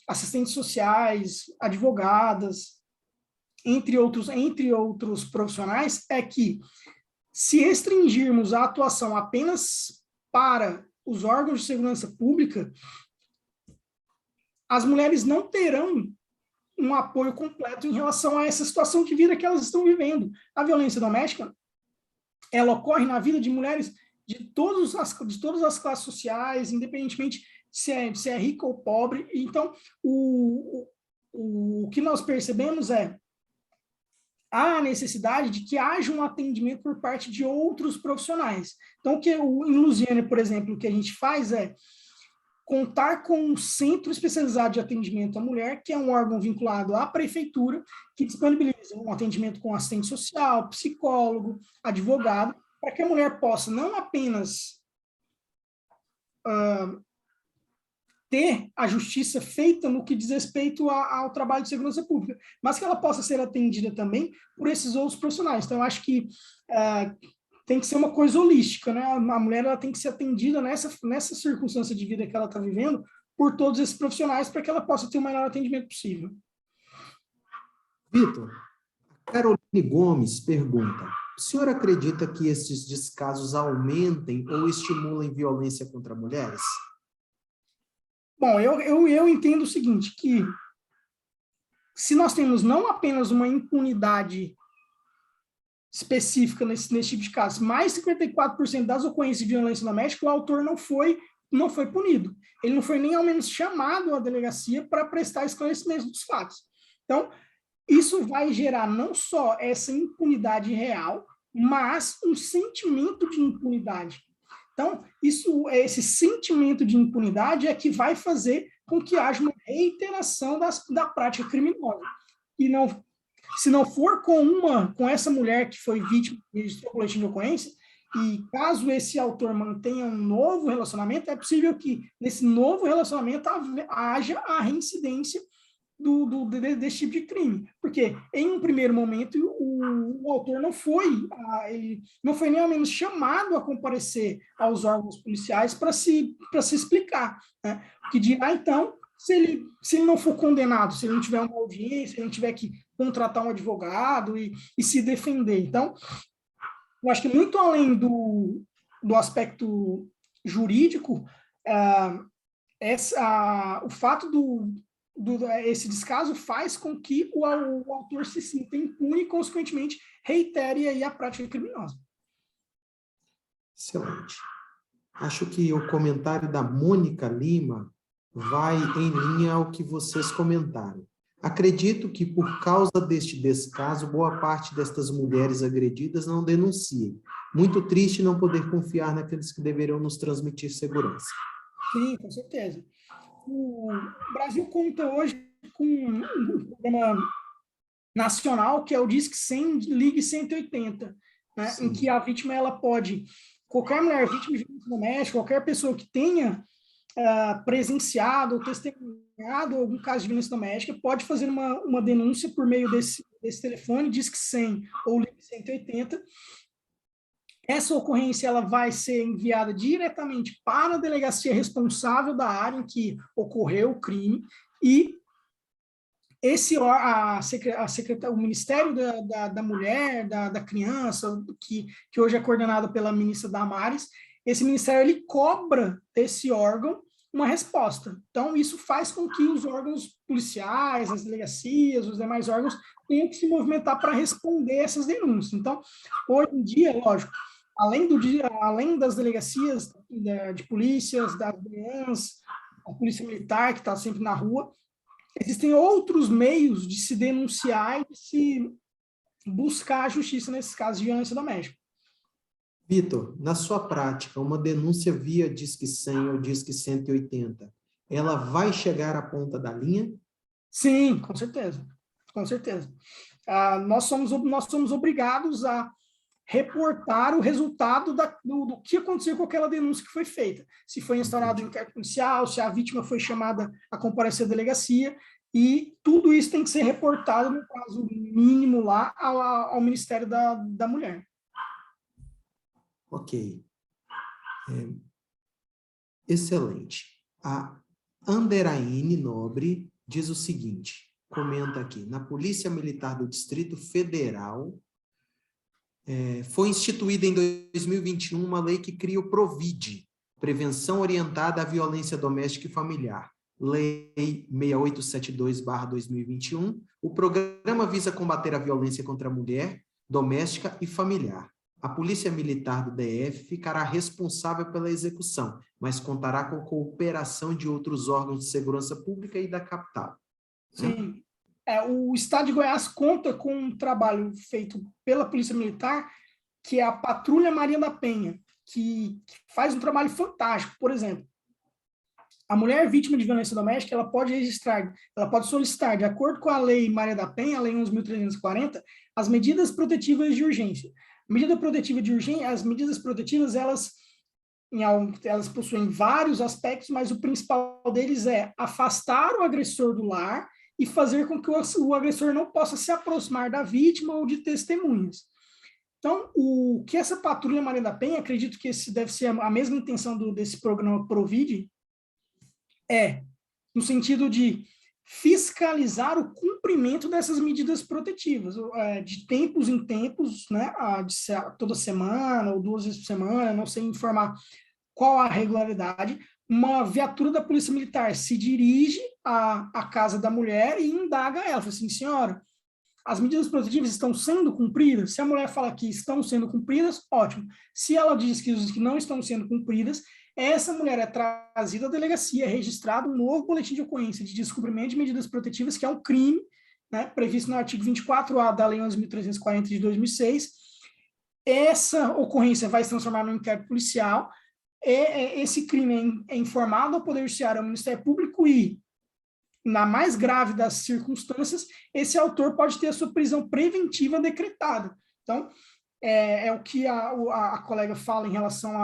[SPEAKER 3] assistentes sociais, advogadas, entre outros profissionais, é que se restringirmos a atuação apenas para os órgãos de segurança pública, as mulheres não terão um apoio completo em relação a essa situação de vida que elas estão vivendo. A violência doméstica, ela ocorre na vida de mulheres de todas as classes sociais, independentemente se é rico ou pobre. Então, o que nós percebemos é a necessidade de que haja um atendimento por parte de outros profissionais. Então, em Lusiânia, por exemplo, o que a gente faz é contar com um centro especializado de atendimento à mulher, que é um órgão vinculado à prefeitura, que disponibiliza um atendimento com assistente social, psicólogo, advogado, para que a mulher possa não apenas ter a justiça feita no que diz respeito ao trabalho de segurança pública, mas que ela possa ser atendida também por esses outros profissionais. Então, eu acho que tem que ser uma coisa holística, né? A mulher ela tem que ser atendida nessa circunstância de vida que ela está vivendo por todos esses profissionais para que ela possa ter o melhor atendimento possível.
[SPEAKER 1] Vitor, a Caroline Gomes pergunta, o senhor acredita que esses descasos aumentem ou estimulem violência contra mulheres?
[SPEAKER 3] Bom, eu entendo o seguinte, que se nós temos não apenas uma impunidade específica nesse tipo de caso, mais 54% das ocorrências de violência doméstica, o autor não foi punido. Ele não foi nem ao menos chamado à delegacia para prestar esclarecimento dos fatos. Então, isso vai gerar não só essa impunidade real, mas um sentimento de impunidade. Então, esse sentimento de impunidade é que vai fazer com que haja uma reiteração da prática criminosa. E não, se não for com essa mulher que foi vítima de registro coletivo de ocorrência, e caso esse autor mantenha um novo relacionamento, é possível que nesse novo relacionamento haja a reincidência desse tipo de crime. Porque, em um primeiro momento, o autor ele não foi nem ao menos chamado a comparecer aos órgãos policiais para se explicar, né? O que dirá, então, se ele não for condenado, se ele não tiver uma audiência, se ele não tiver que contratar um advogado e se defender. Então, eu acho que muito além do aspecto jurídico, o fato esse descaso faz com que o autor se sinta impune e, consequentemente, reitere aí a prática criminosa.
[SPEAKER 1] Excelente. Acho que o comentário da Mônica Lima vai em linha ao que vocês comentaram. Acredito que, por causa deste descaso, boa parte destas mulheres agredidas não denunciem. Muito triste não poder confiar naqueles que deveriam nos transmitir segurança.
[SPEAKER 3] Sim, com certeza. O Brasil conta hoje com um programa nacional, que é o Disque 100, Ligue 180, né, em que a vítima ela pode, qualquer mulher vítima de violência doméstica, qualquer pessoa que tenha presenciado ou testemunhado algum caso de violência doméstica, pode fazer uma denúncia por meio desse telefone, Disque 100 ou Ligue 180. Essa ocorrência ela vai ser enviada diretamente para a delegacia responsável da área em que ocorreu o crime e o Ministério da Mulher, da Criança, que hoje é coordenado pela ministra Damares, esse ministério ele cobra desse órgão uma resposta. Então, isso faz com que os órgãos policiais, as delegacias, os demais órgãos tenham que se movimentar para responder essas denúncias. Então, hoje em dia, lógico, além das delegacias de polícias, das DEANs, a polícia militar, que está sempre na rua, existem outros meios de se denunciar e de se buscar a justiça nesses casos de violência doméstica.
[SPEAKER 1] Vitor, na sua prática, uma denúncia via Disque 100 ou Disque 180, ela vai chegar à ponta da linha?
[SPEAKER 3] Sim, com certeza. Com certeza. Nós somos obrigados a reportar o resultado do que aconteceu com aquela denúncia que foi feita. Se foi instaurado um inquérito policial, se a vítima foi chamada a comparecer à delegacia, e tudo isso tem que ser reportado no prazo mínimo lá ao Ministério da Mulher.
[SPEAKER 1] Ok. Excelente. A Anderaine Nobre diz o seguinte, comenta aqui, na Polícia Militar do Distrito Federal, foi instituída em 2021 uma lei que cria o PROVID, Prevenção Orientada à Violência Doméstica e Familiar, Lei 6872/2021. O programa visa combater a violência contra a mulher, doméstica e familiar. A Polícia Militar do DF ficará responsável pela execução, mas contará com cooperação de outros órgãos de segurança pública e da capital.
[SPEAKER 3] Sim. O Estado de Goiás conta com um trabalho feito pela Polícia Militar, que é a Patrulha Maria da Penha, que faz um trabalho fantástico. Por exemplo, a mulher vítima de violência doméstica, ela pode solicitar, de acordo com a Lei Maria da Penha, a Lei 11.340, as medidas protetivas de urgência. As medidas protetivas, elas possuem vários aspectos, mas o principal deles é afastar o agressor do lar e fazer com que o agressor não possa se aproximar da vítima ou de testemunhas. Então, o que essa Patrulha Maria da Penha, acredito que esse deve ser a mesma intenção desse programa PROVID, no sentido de fiscalizar o cumprimento dessas medidas protetivas, de tempos em tempos, né, toda semana ou 2 vezes por semana, não sei informar qual a regularidade, uma viatura da Polícia Militar se dirige à casa da mulher e indaga ela, fala assim, senhora, as medidas protetivas estão sendo cumpridas? Se a mulher fala que estão sendo cumpridas, ótimo. Se ela diz que não estão sendo cumpridas, essa mulher é trazida à delegacia, é registrado um novo boletim de ocorrência de descumprimento de medidas protetivas, que é um crime, né, previsto no artigo 24A da Lei 11.340 de 2006. Essa ocorrência vai se transformar num inquérito policial, esse crime é informado ao Poder Judiciário, ao Ministério Público e, na mais grave das circunstâncias, esse autor pode ter a sua prisão preventiva decretada. Então, é o que a colega fala em relação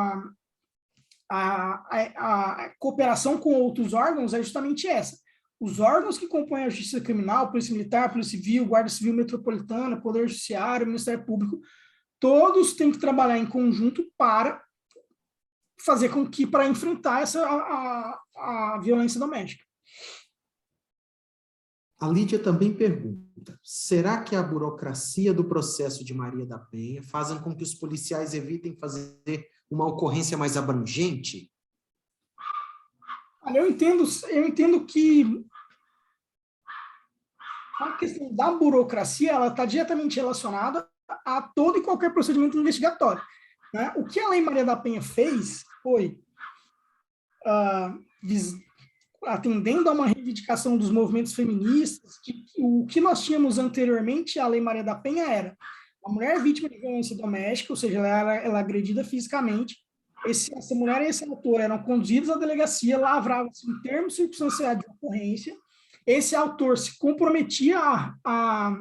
[SPEAKER 3] à cooperação com outros órgãos, é justamente essa. os órgãos que compõem a Justiça Criminal, Polícia Militar, Polícia Civil, Guarda Civil Metropolitana, Poder Judiciário, Ministério Público, todos têm que trabalhar em conjunto para fazer com que, para enfrentar a violência doméstica.
[SPEAKER 1] A Lídia também pergunta, será que a burocracia do processo de Maria da Penha fazem com que os policiais evitem fazer uma ocorrência mais abrangente?
[SPEAKER 3] Olha, eu entendo que a questão da burocracia ela está diretamente relacionada a todo e qualquer procedimento investigatório, né? O que a Lei Maria da Penha fez foi, atendendo a uma reivindicação dos movimentos feministas, que o que nós tínhamos anteriormente à Lei Maria da Penha era a mulher vítima de violência doméstica, ou seja, ela é agredida fisicamente, essa mulher e esse autor eram conduzidos à delegacia, lavravam-se um termo circunstanciado de ocorrência, esse autor se comprometia a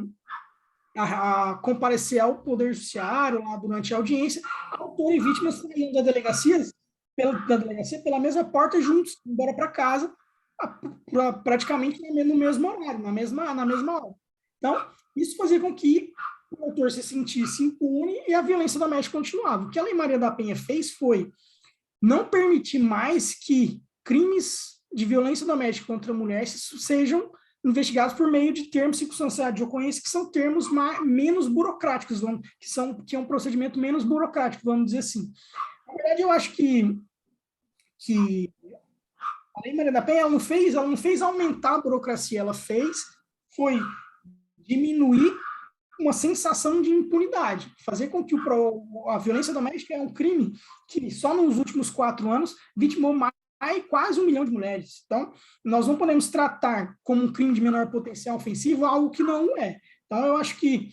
[SPEAKER 3] comparecer ao Poder Judiciário lá durante a audiência, autor e vítima saíam da delegacia pela mesma porta juntos, embora para casa, praticamente no mesmo horário, na mesma hora. Então, isso fazia com que o autor se sentisse impune e a violência doméstica continuava. O que a Lei Maria da Penha fez foi não permitir mais que crimes de violência doméstica contra a mulher sejam investigados por meio de termos circunstanciados de ocorrência, que são termos menos burocráticos, que é um procedimento menos burocrático, vamos dizer assim. Na verdade, eu acho que a Lei Maria da Penha ela não fez aumentar a burocracia, ela foi diminuir uma sensação de impunidade, fazer com que a violência doméstica é um crime que só nos últimos 4 anos vitimou quase 1 milhão de mulheres. Então, nós não podemos tratar como um crime de menor potencial ofensivo algo que não é. Então, eu acho que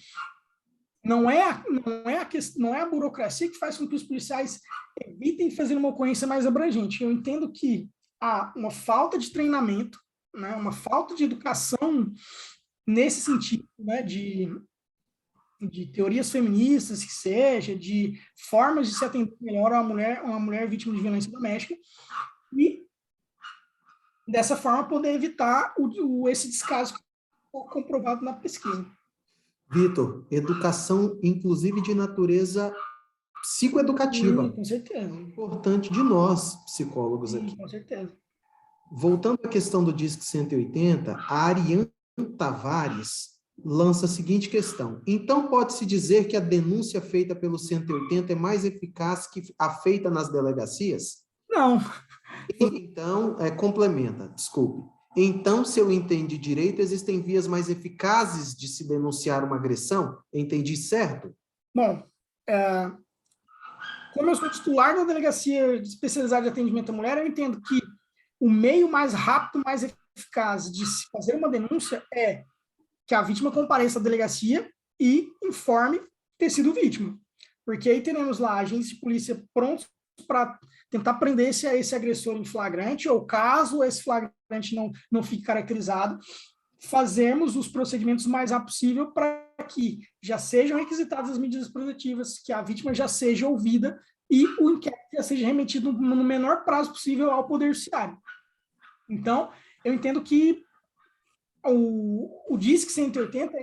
[SPEAKER 3] não é a burocracia que faz com que os policiais evitem fazer uma ocorrência mais abrangente. Eu entendo que há uma falta de treinamento, né, uma falta de educação nesse sentido, né, de teorias feministas, que seja, de formas de se atender melhor a uma mulher vítima de violência doméstica, e dessa forma poder evitar esse descaso comprovado na pesquisa.
[SPEAKER 1] Vitor, educação inclusive de natureza psicoeducativa.
[SPEAKER 3] Com certeza.
[SPEAKER 1] Importante de nós, psicólogos aqui.
[SPEAKER 3] Com certeza.
[SPEAKER 1] Voltando à questão do Disque 180, a Ariane Tavares lança a seguinte questão. Então, pode-se dizer que a denúncia feita pelo 180 é mais eficaz que a feita nas delegacias?
[SPEAKER 3] Não.
[SPEAKER 1] Então, complementa, desculpe. Então, se eu entendi direito, existem vias mais eficazes de se denunciar uma agressão? Entendi certo?
[SPEAKER 3] Bom, como eu sou titular da Delegacia Especializada de Atendimento à Mulher, eu entendo que o meio mais rápido, mais eficaz de se fazer uma denúncia é que a vítima compareça à delegacia e informe ter sido vítima. Porque aí teremos lá agentes de polícia prontos para tentar prender esse agressor em flagrante, ou caso esse flagrante não fique caracterizado, fazermos os procedimentos mais rápido possível para que já sejam requisitadas as medidas protetivas, que a vítima já seja ouvida e o inquérito já seja remetido no menor prazo possível ao Poder Judiciário. Então, eu entendo que o Disque 180,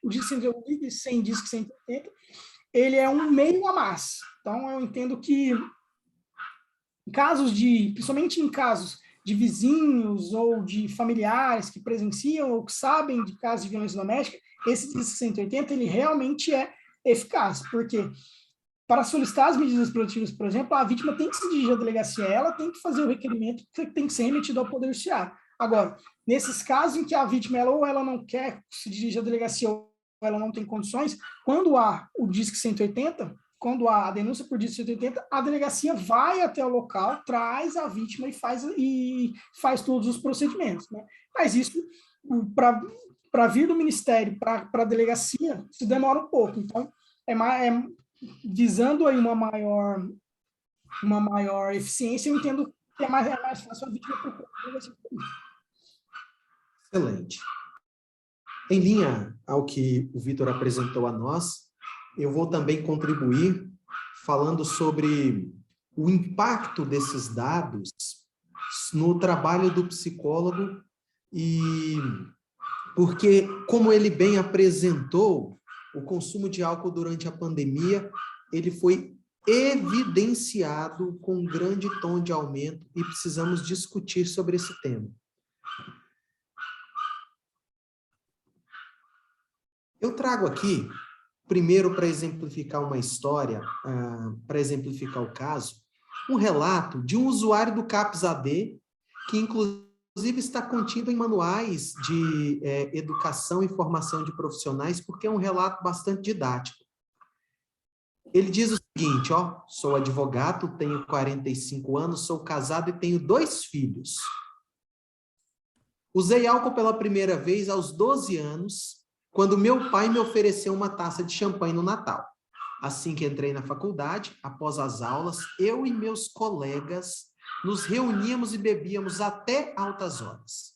[SPEAKER 3] o Disque 100, Disque 180, ele é um meio a mais. Então, eu entendo que principalmente em casos de vizinhos ou de familiares que presenciam ou que sabem de casos de violência doméstica, esse Disque 180, ele realmente é eficaz, porque para solicitar as medidas protetivas, por exemplo, a vítima tem que se dirigir à delegacia, ela tem que fazer o requerimento que tem que ser remetido ao Poder Judiciário. Agora, nesses casos em que a vítima ela não quer se dirigir à delegacia ou ela não tem condições, quando há o Disque 180, quando há a denúncia por Disque 180, a delegacia vai até o local, traz a vítima e faz todos os procedimentos, né? Mas isso, para vir do Ministério para a delegacia, isso demora um pouco. Então, visando aí uma maior eficiência, eu entendo que é mais fácil a vítima procurar a delegacia.
[SPEAKER 1] Excelente. Em linha ao que o Vitor apresentou a nós, eu vou também contribuir falando sobre o impacto desses dados no trabalho do psicólogo E porque, como ele bem apresentou, o consumo de álcool durante a pandemia, ele foi evidenciado com um grande tom de aumento e precisamos discutir sobre esse tema. Eu trago aqui, primeiro para exemplificar uma história, para exemplificar o caso, um relato de um usuário do CAPS-AD, que inclusive está contido em manuais de educação e formação de profissionais, porque é um relato bastante didático. Ele diz o seguinte, ó, sou advogado, tenho 45 anos, sou casado e tenho 2 filhos. Usei álcool pela primeira vez aos 12 anos, quando meu pai me ofereceu uma taça de champanhe no Natal. Assim que entrei na faculdade, após as aulas, eu e meus colegas nos reuníamos e bebíamos até altas horas.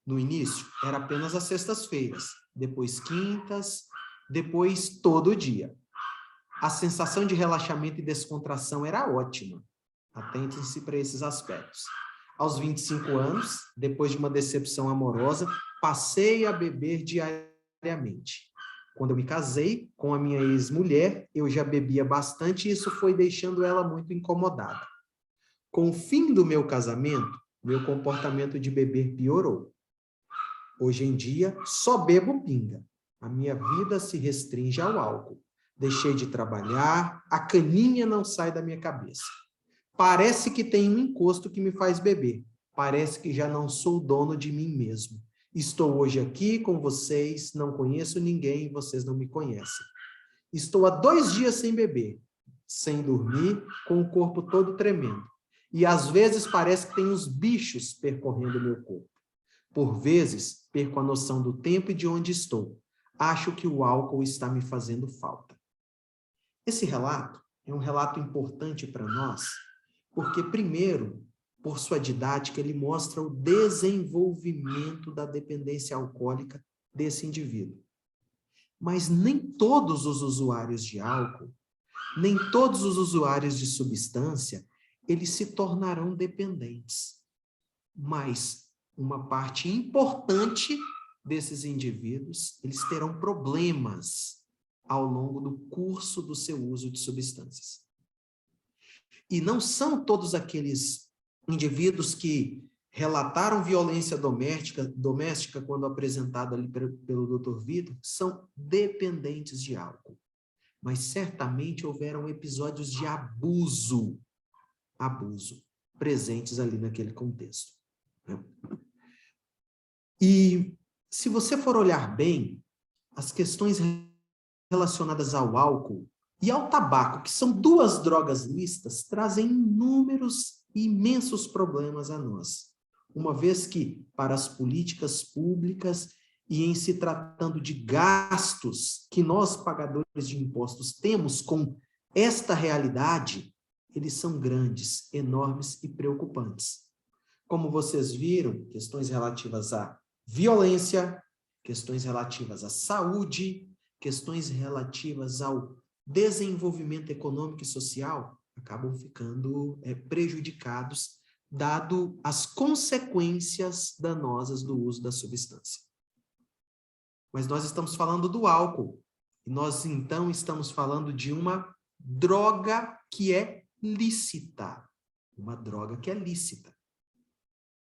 [SPEAKER 1] No início, era apenas às sextas-feiras, depois quintas, depois todo dia. A sensação de relaxamento e descontração era ótima. Atentem-se para esses aspectos. Aos 25 anos, depois de uma decepção amorosa, passei a beber diariamente. Quando eu me casei com a minha ex-mulher, eu já bebia bastante e isso foi deixando ela muito incomodada. Com o fim do meu casamento, meu comportamento de beber piorou. Hoje em dia, só bebo pinga. A minha vida se restringe ao álcool. Deixei de trabalhar, a caninha não sai da minha cabeça. Parece que tem um encosto que me faz beber. Parece que já não sou dono de mim mesmo. Estou hoje aqui com vocês, não conheço ninguém, vocês não me conhecem. Estou há 2 dias sem beber, sem dormir, com o corpo todo tremendo. E às vezes parece que tem uns bichos percorrendo meu corpo. Por vezes, perco a noção do tempo e de onde estou. Acho que o álcool está me fazendo falta. Esse relato é um relato importante para nós, porque, primeiro, por sua didática, ele mostra o desenvolvimento da dependência alcoólica desse indivíduo. Mas nem todos os usuários de álcool, nem todos os usuários de substância, eles se tornarão dependentes. Mas uma parte importante desses indivíduos, eles terão problemas ao longo do curso do seu uso de substâncias. E não são todos aqueles indivíduos que relataram violência doméstica quando apresentado ali pelo Dr. Vitor, são dependentes de álcool. Mas certamente houveram episódios de abuso presentes ali naquele contexto. E se você for olhar bem, as questões relacionadas ao álcool e ao tabaco, que são 2 drogas lícitas, trazem inúmeros e imensos problemas a nós. Uma vez que, para as políticas públicas e em se tratando de gastos que nós, pagadores de impostos, temos com esta realidade, eles são grandes, enormes e preocupantes. Como vocês viram, questões relativas à violência, questões relativas à saúde, questões relativas ao desenvolvimento econômico e social acabam ficando prejudicados, dado as consequências danosas do uso da substância. Mas nós estamos falando do álcool, e nós então estamos falando de uma droga que é lícita, uma droga que é lícita.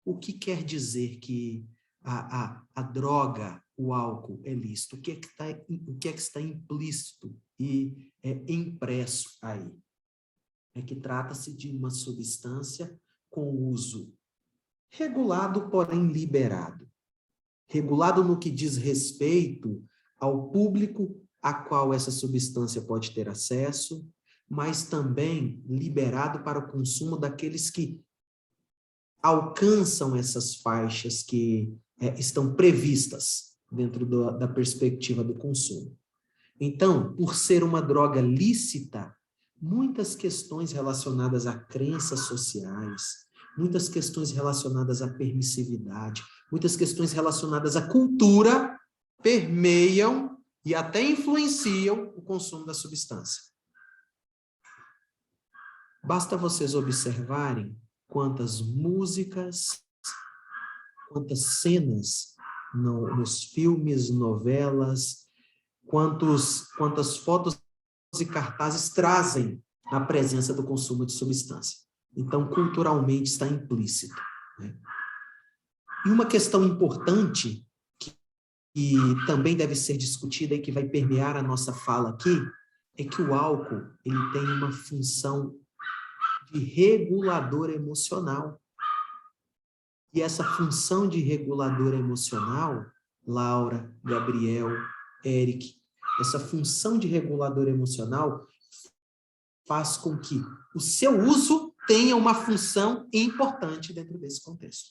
[SPEAKER 1] O que quer dizer que a droga, o álcool é lícito? O que é que está implícito e impresso aí? É que trata-se de uma substância com uso regulado, porém liberado. Regulado no que diz respeito ao público a qual essa substância pode ter acesso, mas também liberado para o consumo daqueles que alcançam essas faixas que estão previstas dentro da perspectiva do consumo. Então, por ser uma droga lícita, muitas questões relacionadas a crenças sociais, muitas questões relacionadas à permissividade, muitas questões relacionadas à cultura permeiam e até influenciam o consumo da substância. Basta vocês observarem quantas músicas, quantas cenas nos filmes, novelas, quantas fotos e cartazes trazem a presença do consumo de substância. Então, culturalmente está implícito, né? E uma questão importante que também deve ser discutida e que vai permear a nossa fala aqui, é que o álcool ele tem uma função de regulador emocional. E essa função de regulador emocional, Laura, Gabriel, Eric, essa função de regulador emocional faz com que o seu uso tenha uma função importante dentro desse contexto.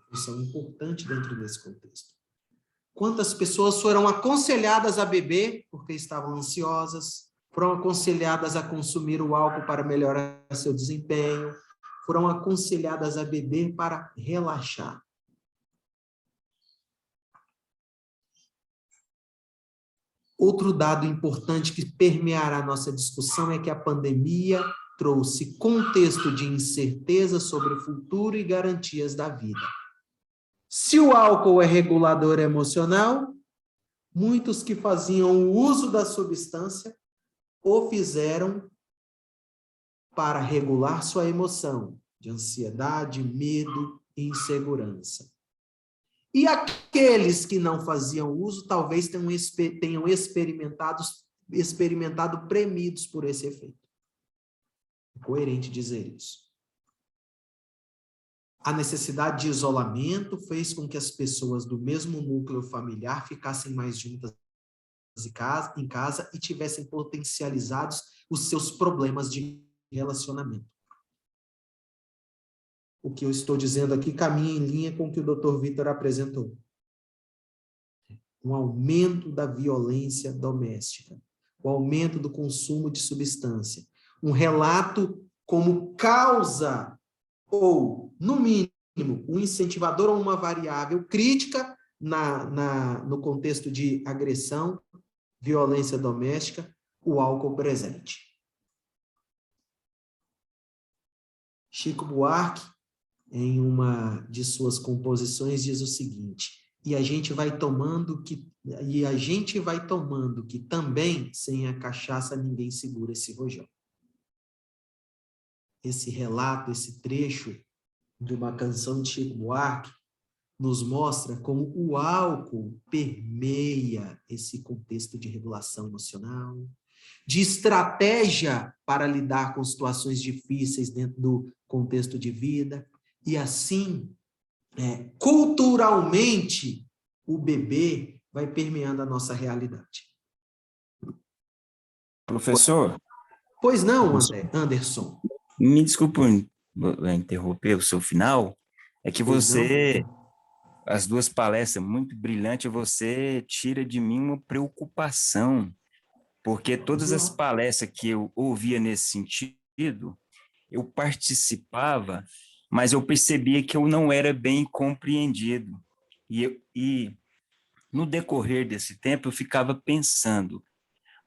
[SPEAKER 1] Função importante dentro desse contexto. Quantas pessoas foram aconselhadas a beber porque estavam ansiosas, foram aconselhadas a consumir o álcool para melhorar seu desempenho, foram aconselhadas a beber para relaxar. Outro dado importante que permeará a nossa discussão é que a pandemia trouxe contexto de incerteza sobre o futuro e garantias da vida. Se o álcool é regulador emocional, muitos que faziam o uso da substância o fizeram para regular sua emoção de ansiedade, medo e insegurança. E aqueles que não faziam uso, talvez tenham experimentado premidos por esse efeito. É coerente dizer isso. A necessidade de isolamento fez com que as pessoas do mesmo núcleo familiar ficassem mais juntas em casa e tivessem potencializados os seus problemas de relacionamento. O que eu estou dizendo aqui caminha em linha com o que o Dr. Vitor apresentou. Um aumento da violência doméstica, o aumento do consumo de substância, um relato como causa ou, no mínimo, um incentivador ou uma variável crítica no contexto de agressão, violência doméstica, o álcool presente. Chico Buarque, em uma de suas composições, diz o seguinte: e a gente vai tomando que também, sem a cachaça, ninguém segura esse rojão. Esse relato, esse trecho de uma canção de Chico Buarque nos mostra como o álcool permeia esse contexto de regulação emocional, de estratégia para lidar com situações difíceis dentro do contexto de vida, e assim, culturalmente, o bebê vai permeando a nossa realidade.
[SPEAKER 4] Professor?
[SPEAKER 1] Pois não, Anderson?
[SPEAKER 4] Me desculpe interromper o seu final, é que você, as duas palestras muito brilhantes, você tira de mim uma preocupação, porque todas as palestras que eu ouvia nesse sentido, eu participava, mas eu percebia que eu não era bem compreendido. E no decorrer desse tempo, eu ficava pensando,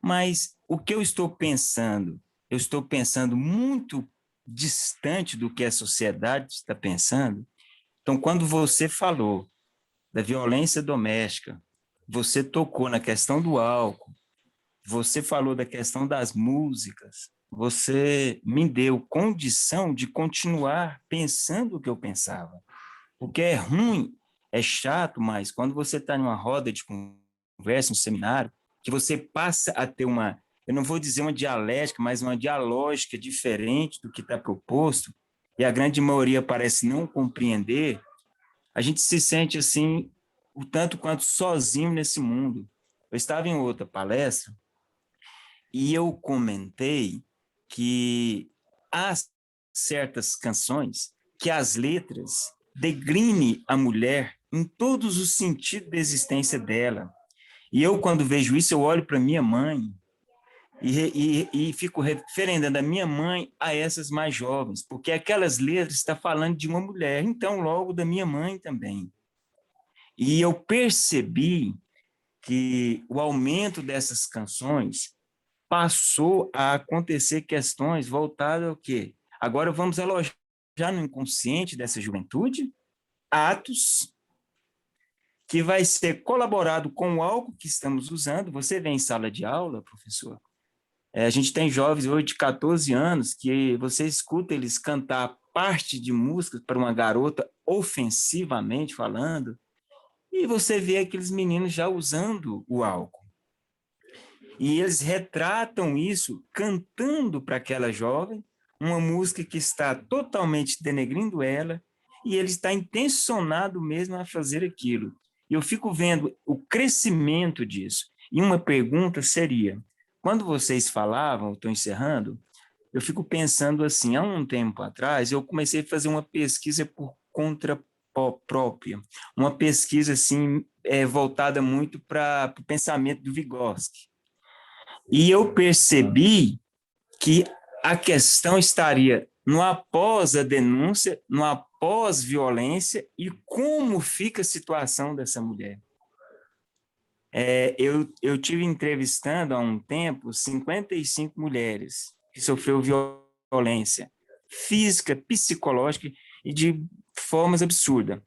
[SPEAKER 4] mas o que eu estou pensando? Eu estou pensando muito distante do que a sociedade está pensando. Então, quando você falou da violência doméstica, você tocou na questão do álcool, você falou da questão das músicas, você me deu condição de continuar pensando o que eu pensava. Porque é ruim, é chato, mas quando você está numa roda de conversa, um seminário, que você passa a ter uma, eu não vou dizer uma dialética, mas uma dialógica diferente do que está proposto, e a grande maioria parece não compreender, a gente se sente assim, o tanto quanto sozinho nesse mundo. Eu estava em outra palestra e eu comentei que há certas canções que as letras degrinem a mulher em todos os sentidos da existência dela. E eu, quando vejo isso, eu olho para minha mãe e fico referendando a minha mãe a essas mais jovens, porque aquelas letras estão falando de uma mulher, então logo da minha mãe também. E eu percebi que o aumento dessas canções passou a acontecer questões voltadas ao quê? Agora vamos elogiar já no inconsciente dessa juventude, atos que vai ser colaborado com algo que estamos usando. Você vê em sala de aula, professor, a gente tem jovens hoje de 14 anos que você escuta eles cantar parte de música para uma garota ofensivamente falando, e você vê aqueles meninos já usando o álcool. E eles retratam isso cantando para aquela jovem uma música que está totalmente denegrindo ela, e ele está intencionado mesmo a fazer aquilo. E eu fico vendo o crescimento disso. E uma pergunta seria, quando vocês falavam, estou encerrando, eu fico pensando assim, há um tempo atrás, eu comecei a fazer uma pesquisa por conta própria, uma pesquisa assim, voltada muito para o pensamento do Vygotsky. E eu percebi que a questão estaria no após a denúncia, no após violência e como fica a situação dessa mulher. Eu tive entrevistando há um tempo 55 mulheres que sofreu violência física, psicológica e de formas absurdas.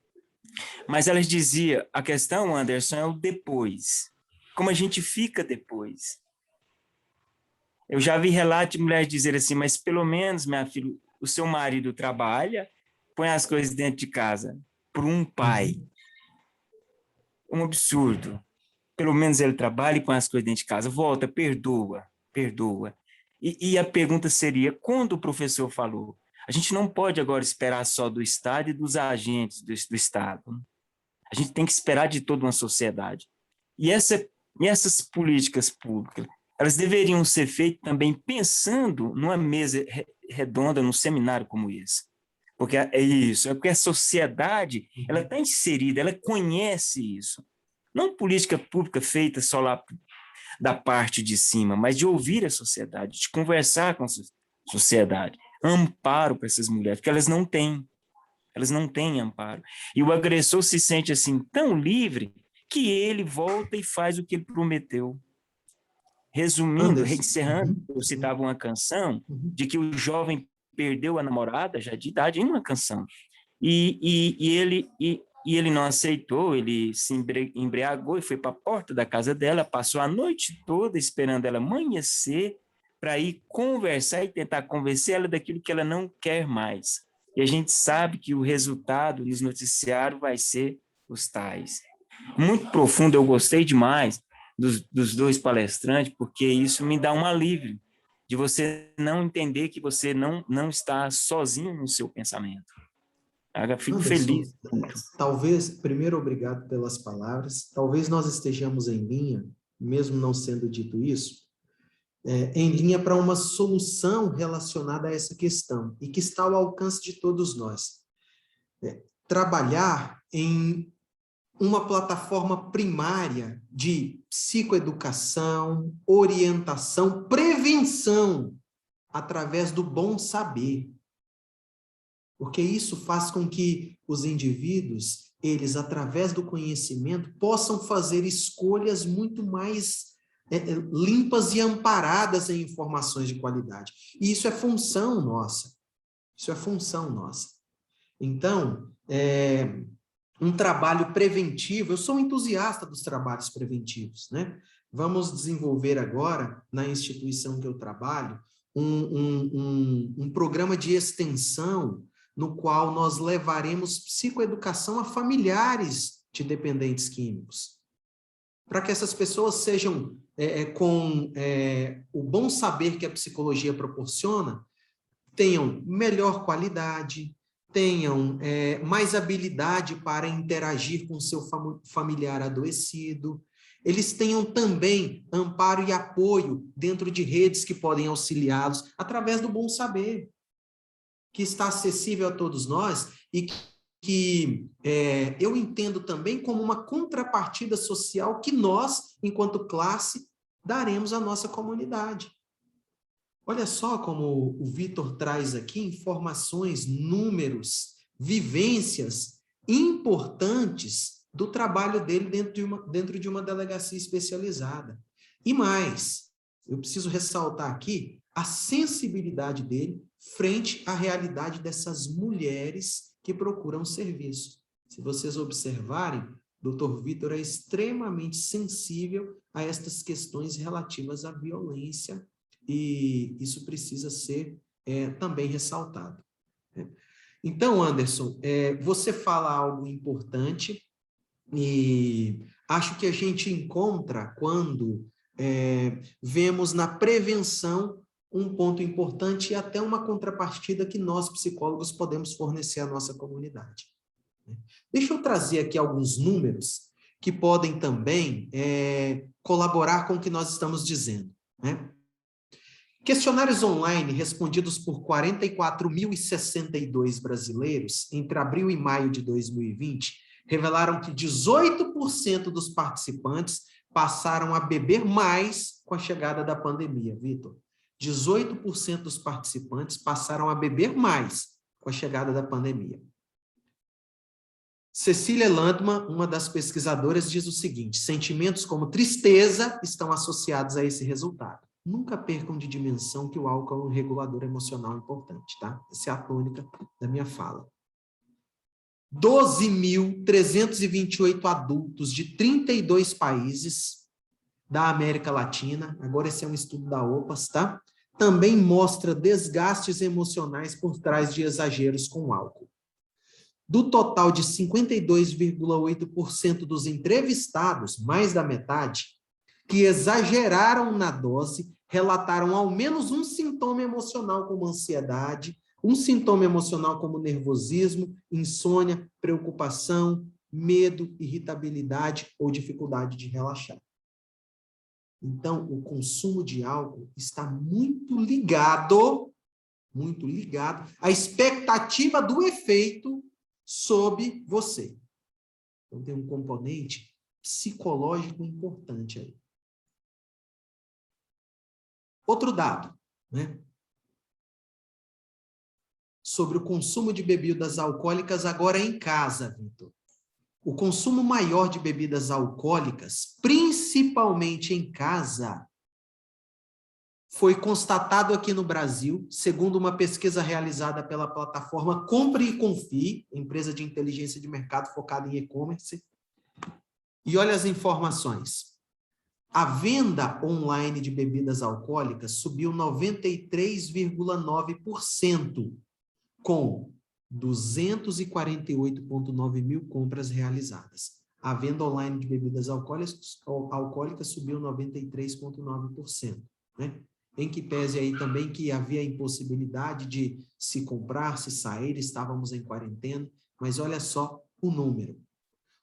[SPEAKER 4] Mas elas diziam, a questão, Anderson, é o depois. Como a gente fica depois. Eu já vi relatos de mulheres dizer assim, mas pelo menos, minha filha, o seu marido trabalha, põe as coisas dentro de casa, por um pai. Um absurdo. Pelo menos ele trabalha e põe as coisas dentro de casa. Volta, perdoa. E a pergunta seria, quando o professor falou, a gente não pode agora esperar só do Estado e dos agentes do Estado. A gente tem que esperar de toda uma sociedade. E essas políticas públicas, elas deveriam ser feitas também pensando numa mesa redonda, num seminário como esse. Porque é isso, é porque a sociedade ela está inserida, ela conhece isso. Não política pública feita só lá da parte de cima, mas de ouvir a sociedade, de conversar com a sociedade. Amparo para essas mulheres, porque elas não têm amparo. E o agressor se sente assim tão livre que ele volta e faz o que ele prometeu. Resumindo, encerrando, eu citava uma canção de que o jovem perdeu a namorada já de idade em uma canção. E ele não aceitou, ele se embriagou e foi para a porta da casa dela, passou a noite toda esperando ela amanhecer para ir conversar e tentar convencer ela daquilo que ela não quer mais. E a gente sabe que o resultado nos noticiários vai ser os tais. Muito profundo, eu gostei demais dos dois palestrantes, porque isso me dá um alívio de você não entender que você não está sozinho no seu pensamento. Eu fico
[SPEAKER 1] Anderson,
[SPEAKER 4] feliz.
[SPEAKER 1] Talvez, primeiro, obrigado pelas palavras, talvez nós estejamos em linha, mesmo não sendo dito isso, em linha para uma solução relacionada a essa questão, e que está ao alcance de todos nós. Trabalhar em uma plataforma primária de psicoeducação, orientação, prevenção, através do bom saber. Porque isso faz com que os indivíduos, eles, através do conhecimento, possam fazer escolhas muito mais limpas e amparadas em informações de qualidade. E isso é função nossa. Então, um trabalho preventivo, eu sou um entusiasta dos trabalhos preventivos, né? Vamos desenvolver agora, na instituição que eu trabalho, um programa de extensão no qual nós levaremos psicoeducação a familiares de dependentes químicos, para que essas pessoas sejam, com o bom saber que a psicologia proporciona, tenham melhor qualidade, tenham mais habilidade para interagir com seu familiar adoecido, eles tenham também amparo e apoio dentro de redes que podem auxiliá-los através do bom saber, que está acessível a todos nós e que eu entendo também como uma contrapartida social que nós, enquanto classe, daremos à nossa comunidade. Olha só como o Vitor traz aqui informações, números, vivências importantes do trabalho dele dentro de uma delegacia especializada. E mais, eu preciso ressaltar aqui a sensibilidade dele frente à realidade dessas mulheres que procuram serviço. Se vocês observarem, Dr. Vitor é extremamente sensível a estas questões relativas à violência, e isso precisa ser também ressaltado. Então, Anderson, você fala algo importante, e acho que a gente encontra, quando vemos na prevenção um ponto importante e até uma contrapartida que nós, psicólogos, podemos fornecer à nossa comunidade. Deixa eu trazer aqui alguns números que podem também colaborar com o que nós estamos dizendo, né? Questionários online respondidos por 44.062 brasileiros entre abril e maio de 2020 revelaram que 18% dos participantes passaram a beber mais com a chegada da pandemia, Vitor. 18% dos participantes passaram a beber mais com a chegada da pandemia. Cecília Landman, uma das pesquisadoras, diz o seguinte: sentimentos como tristeza estão associados a esse resultado. Nunca percam de dimensão que o álcool é um regulador emocional importante, tá? Essa é a tônica da minha fala. 12.328 adultos de 32 países da América Latina, agora esse é um estudo da OPAS, tá? Também mostra desgastes emocionais por trás de exageros com álcool. Do total de 52,8% dos entrevistados, mais da metade, que exageraram na dose, relataram ao menos um sintoma emocional como ansiedade, um sintoma emocional como nervosismo, insônia, preocupação, medo, irritabilidade ou dificuldade de relaxar. Então, o consumo de álcool está muito ligado à expectativa do efeito sobre você. Então, tem um componente psicológico importante aí. Outro dado, né? Sobre o consumo de bebidas alcoólicas agora em casa, Vitor. O consumo maior de bebidas alcoólicas, principalmente em casa, foi constatado aqui no Brasil, segundo uma pesquisa realizada pela plataforma Compre e Confie, empresa de inteligência de mercado focada em e-commerce. E olha as informações. A venda online de bebidas alcoólicas subiu 93,9%, com 248,9 mil compras realizadas. A venda online de bebidas alcoólicas subiu 93,9%, né? Em que pese aí também que havia impossibilidade de se comprar, se sair, estávamos em quarentena, mas olha só o número.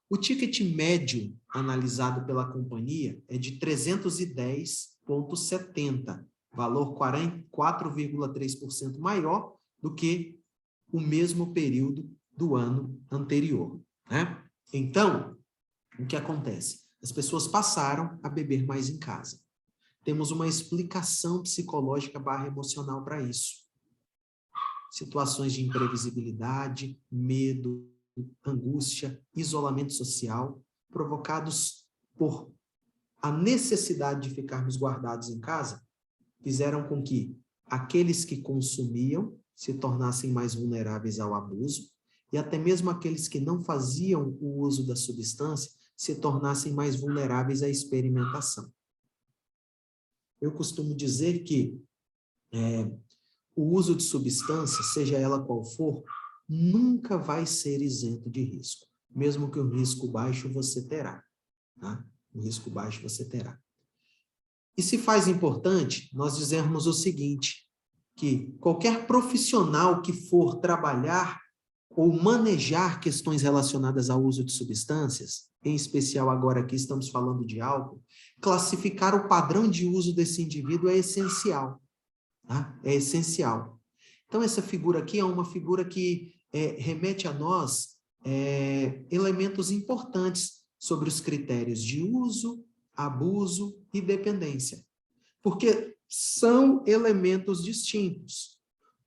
[SPEAKER 1] O ticket médio analisado pela companhia é de 310,70, valor 4,3% maior do que o mesmo período do ano anterior, né? Então, o que acontece? As pessoas passaram a beber mais em casa. Temos uma explicação psicológica / emocional para isso. Situações de imprevisibilidade, medo, angústia, isolamento social, provocados por a necessidade de ficarmos guardados em casa, fizeram com que aqueles que consumiam se tornassem mais vulneráveis ao abuso, e até mesmo aqueles que não faziam o uso da substância se tornassem mais vulneráveis à experimentação. Eu costumo dizer que o uso de substância, seja ela qual for, nunca vai ser isento de risco. Mesmo que o risco baixo você terá, tá? O risco baixo você terá. E se faz importante nós dizermos o seguinte, que qualquer profissional que for trabalhar ou manejar questões relacionadas ao uso de substâncias, em especial agora aqui estamos falando de álcool, classificar o padrão de uso desse indivíduo é essencial, tá? É essencial. Então, essa figura aqui é uma figura que remete a nós elementos importantes sobre os critérios de uso, abuso e dependência. Porque são elementos distintos.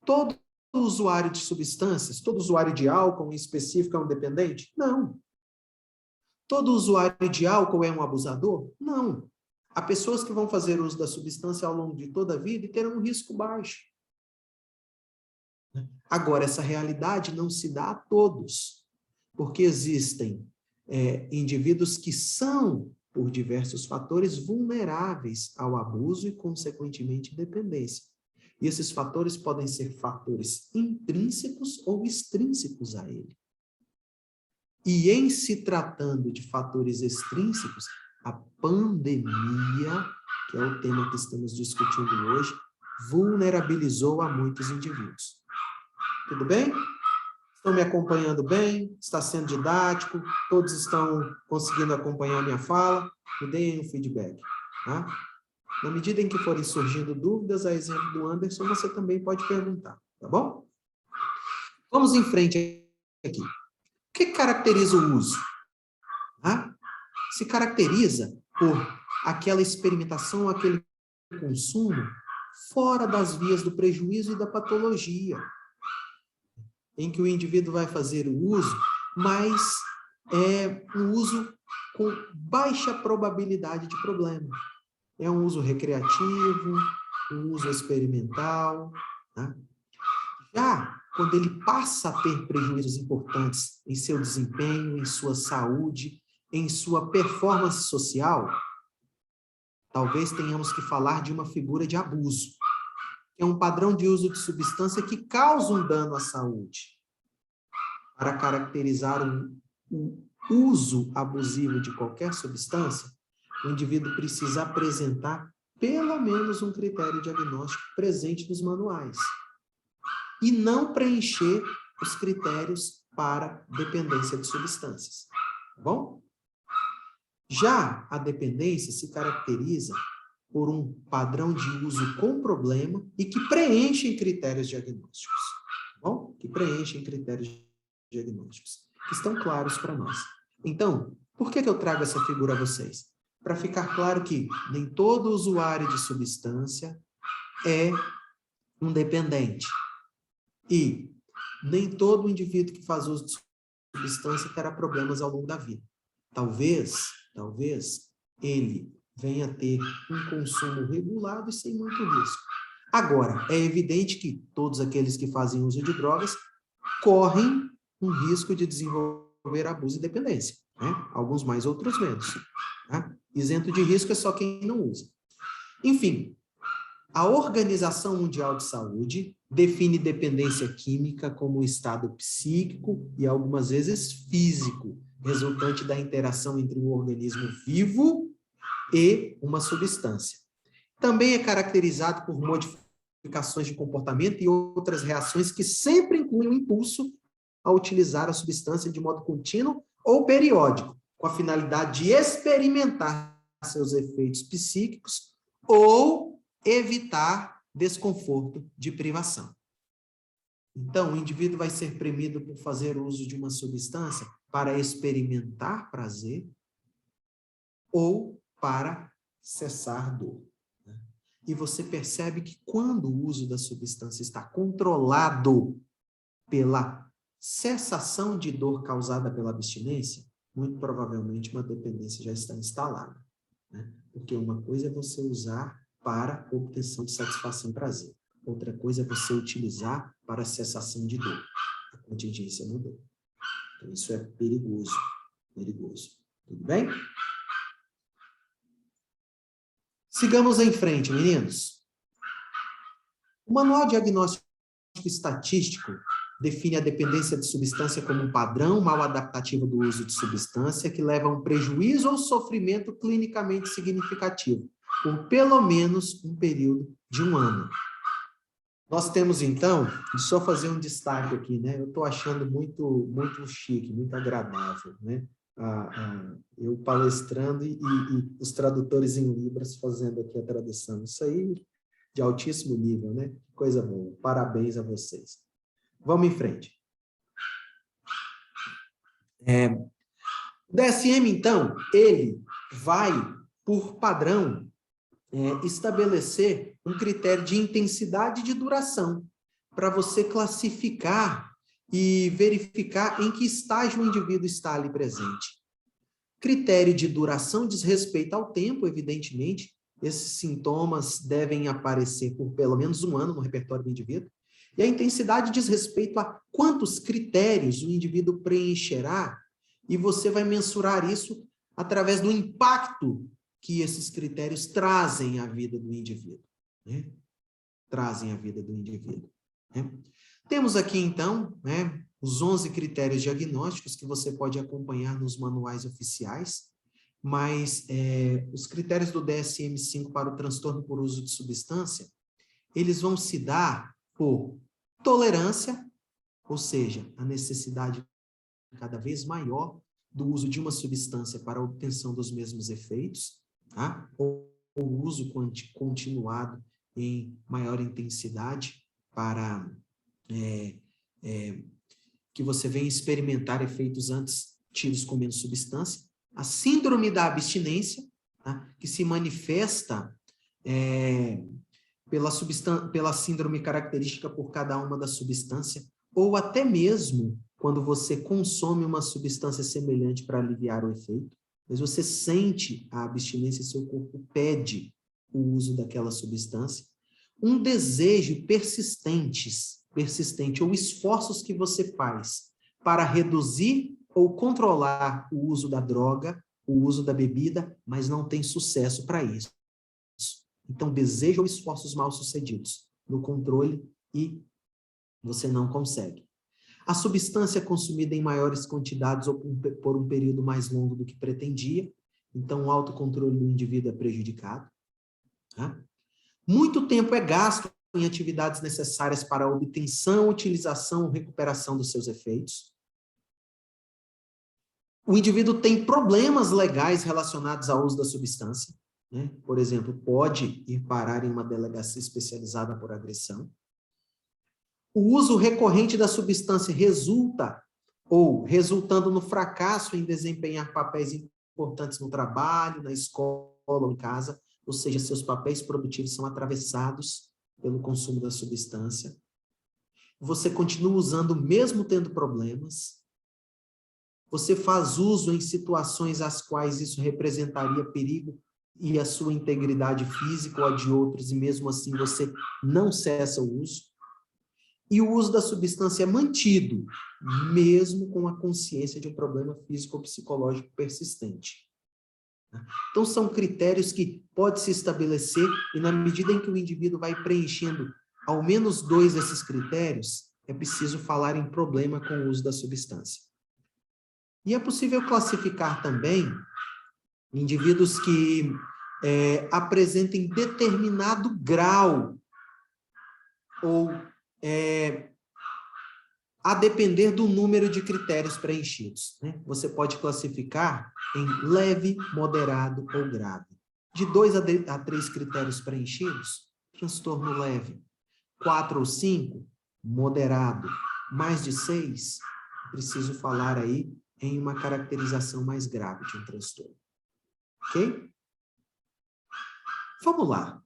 [SPEAKER 1] Todo usuário de substâncias, todo usuário de álcool em específico é um dependente? Não. Todo usuário de álcool é um abusador? Não. Há pessoas que vão fazer uso da substância ao longo de toda a vida e terão um risco baixo. Agora, essa realidade não se dá a todos, porque existem indivíduos que são, por diversos fatores, vulneráveis ao abuso e, consequentemente, dependência. E esses fatores podem ser fatores intrínsecos ou extrínsecos a ele. E em se tratando de fatores extrínsecos, a pandemia, que é o tema que estamos discutindo hoje, vulnerabilizou a muitos indivíduos. Tudo bem? Estão me acompanhando bem? Está sendo didático? Todos estão conseguindo acompanhar a minha fala? Me deem um feedback. Tá? Na medida em que forem surgindo dúvidas, a exemplo do Anderson, você também pode perguntar, tá bom? Vamos em frente aqui. O que caracteriza o uso? Tá? Se caracteriza por aquela experimentação, aquele consumo fora das vias do prejuízo e da patologia, em que o indivíduo vai fazer o uso, mas é um uso com baixa probabilidade de problema. É um uso recreativo, um uso experimental. Tá? Já quando ele passa a ter prejuízos importantes em seu desempenho, em sua saúde, em sua performance social, talvez tenhamos que falar de uma figura de abuso, que é um padrão de uso de substância que causa um dano à saúde. Para caracterizar o uso abusivo de qualquer substância, o indivíduo precisa apresentar pelo menos um critério diagnóstico presente nos manuais e não preencher os critérios para dependência de substâncias. Tá bom? Já a dependência se caracteriza por um padrão de uso com problema e que preenchem critérios diagnósticos. Tá bom? Que preenchem critérios diagnósticos, que estão claros para nós. Então, por que eu trago essa figura a vocês? Para ficar claro que nem todo usuário de substância é um dependente. E nem todo indivíduo que faz uso de substância terá problemas ao longo da vida. Talvez ele venha a ter um consumo regulado e sem muito risco. Agora, é evidente que todos aqueles que fazem uso de drogas correm um risco de desenvolver abuso e dependência. Né? Alguns mais, outros menos. Tá? Isento de risco é só quem não usa. Enfim, a Organização Mundial de Saúde define dependência química como um estado psíquico e algumas vezes físico, resultante da interação entre um organismo vivo e uma substância. Também é caracterizado por modificações de comportamento e outras reações que sempre incluem o impulso a utilizar a substância de modo contínuo ou periódico, com a finalidade de experimentar seus efeitos psíquicos ou evitar desconforto de privação. Então, o indivíduo vai ser premido por fazer uso de uma substância para experimentar prazer ou para cessar dor. E você percebe que quando o uso da substância está controlado pela cessação de dor causada pela abstinência, muito provavelmente uma dependência já está instalada. Né? Porque uma coisa é você usar para obtenção de satisfação e prazer. Outra coisa é você utilizar para cessação de dor. A contingência mudou. Então, isso é perigoso. Perigoso. Tudo bem? Sigamos em frente, meninos. O Manual Diagnóstico Estatístico define a dependência de substância como um padrão mal adaptativo do uso de substância que leva a um prejuízo ou sofrimento clinicamente significativo, por pelo menos um período de 1 ano. Nós temos, então, só fazer um destaque aqui, né? Eu estou achando muito chique, muito agradável, né? Eu palestrando e os tradutores em Libras fazendo aqui a tradução. Isso aí de altíssimo nível, né? Coisa boa. Parabéns a vocês. Vamos em frente. O DSM, então, ele vai, por padrão, estabelecer um critério de intensidade e de duração, para você classificar e verificar em que estágio o indivíduo está ali presente. Critério de duração diz respeito ao tempo, evidentemente. Esses sintomas devem aparecer por pelo menos 1 ano no repertório do indivíduo. E a intensidade diz respeito a quantos critérios o indivíduo preencherá, e você vai mensurar isso através do impacto que esses critérios trazem à vida do indivíduo, né? Trazem à vida do indivíduo, né? Temos aqui, então, né, os 11 critérios diagnósticos que você pode acompanhar nos manuais oficiais, mas os critérios do DSM-5 para o transtorno por uso de substância, eles vão se dar por tolerância, ou seja, a necessidade cada vez maior do uso de uma substância para a obtenção dos mesmos efeitos, tá? Ou o uso continuado em maior intensidade para que você venha experimentar efeitos antes tidos com menos substância. A síndrome da abstinência, tá? Que se manifesta pela síndrome característica por cada uma da substância, ou até mesmo quando você consome uma substância semelhante para aliviar o efeito, mas você sente a abstinência, seu corpo pede o uso daquela substância. Um desejo persistente, ou esforços que você faz para reduzir ou controlar o uso da droga, o uso da bebida, mas não tem sucesso para isso. Então, desejo ou esforços mal-sucedidos no controle e você não consegue. A substância consumida em maiores quantidades ou por um período mais longo do que pretendia, então o autocontrole do indivíduo é prejudicado. Tá? Muito tempo é gasto em atividades necessárias para a obtenção, utilização ou recuperação dos seus efeitos. O indivíduo tem problemas legais relacionados ao uso da substância, né? Por exemplo, pode ir parar em uma delegacia especializada por agressão. O uso recorrente da substância resultando no fracasso em desempenhar papéis importantes no trabalho, na escola ou em casa, ou seja, seus papéis produtivos são atravessados pelo consumo da substância. Você continua usando mesmo tendo problemas. Você faz uso em situações às quais isso representaria perigo e a sua integridade física ou a de outros, e mesmo assim você não cessa o uso. E o uso da substância é mantido, mesmo com a consciência de um problema físico ou psicológico persistente. Então, são critérios que pode-se estabelecer, e na medida em que o indivíduo vai preenchendo ao menos 2 desses critérios, é preciso falar em problema com o uso da substância. E é possível classificar também indivíduos que apresentem determinado grau ou a depender do número de critérios preenchidos, né? Você pode classificar em leve, moderado ou grave. De 2 a 3 critérios preenchidos, transtorno leve. 4 ou 5, moderado. Mais de 6, preciso falar aí em uma caracterização mais grave de um transtorno. Ok? Vamos lá.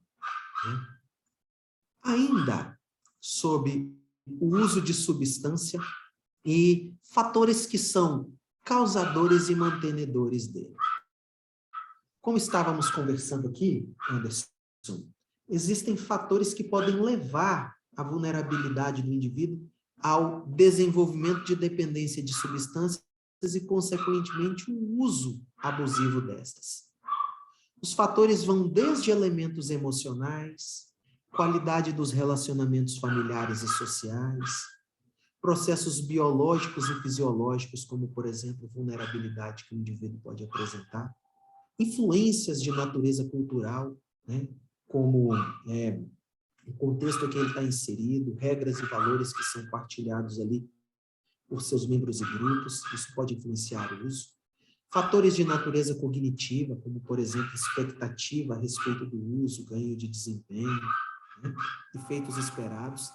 [SPEAKER 1] Ainda sobre o uso de substância e fatores que são causadores e mantenedores dele. Como estávamos conversando aqui, Anderson, existem fatores que podem levar a vulnerabilidade do indivíduo ao desenvolvimento de dependência de substâncias e, consequentemente, o uso abusivo destas. Os fatores vão desde elementos emocionais, qualidade dos relacionamentos familiares e sociais, processos biológicos e fisiológicos, como, por exemplo, vulnerabilidade que o indivíduo pode apresentar, influências de natureza cultural, né, como o contexto em que ele está inserido, regras e valores que são partilhados ali por seus membros e grupos, isso pode influenciar o uso. Fatores de natureza cognitiva, como, por exemplo, expectativa a respeito do uso, ganho de desempenho, né, efeitos esperados,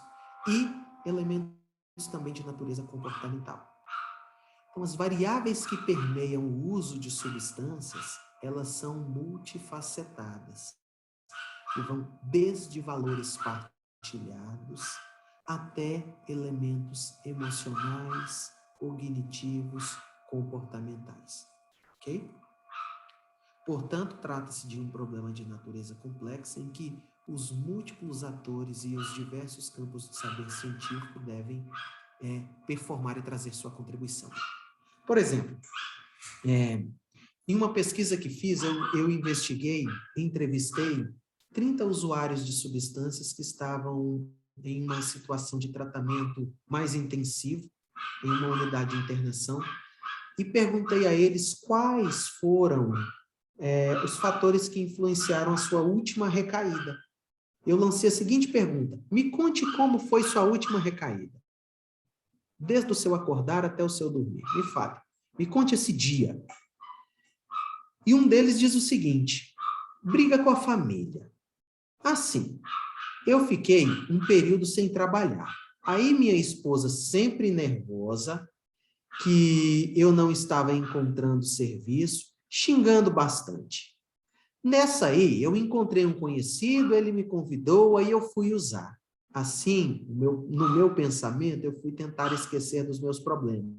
[SPEAKER 1] e elementos também de natureza comportamental. Então, as variáveis que permeiam o uso de substâncias, elas são multifacetadas e vão desde valores partilhados até elementos emocionais, cognitivos, comportamentais. Ok? Portanto, trata-se de um problema de natureza complexa em que os múltiplos atores e os diversos campos do saber científico devem performar e trazer sua contribuição. Por exemplo, em uma pesquisa que fiz, eu investiguei, entrevistei 30 usuários de substâncias que estavam em uma situação de tratamento mais intensivo, em uma unidade de internação, e perguntei a eles quais foram os fatores que influenciaram a sua última recaída. Eu lancei a seguinte pergunta: me conte como foi sua última recaída. Desde o seu acordar até o seu dormir. Me fale. Me conte esse dia. E um deles diz o seguinte: briga com a família. Assim, eu fiquei um período sem trabalhar. Aí minha esposa, sempre nervosa, que eu não estava encontrando serviço, xingando bastante. Nessa aí, eu encontrei um conhecido, ele me convidou, aí eu fui usar. Assim, no meu pensamento, eu fui tentar esquecer dos meus problemas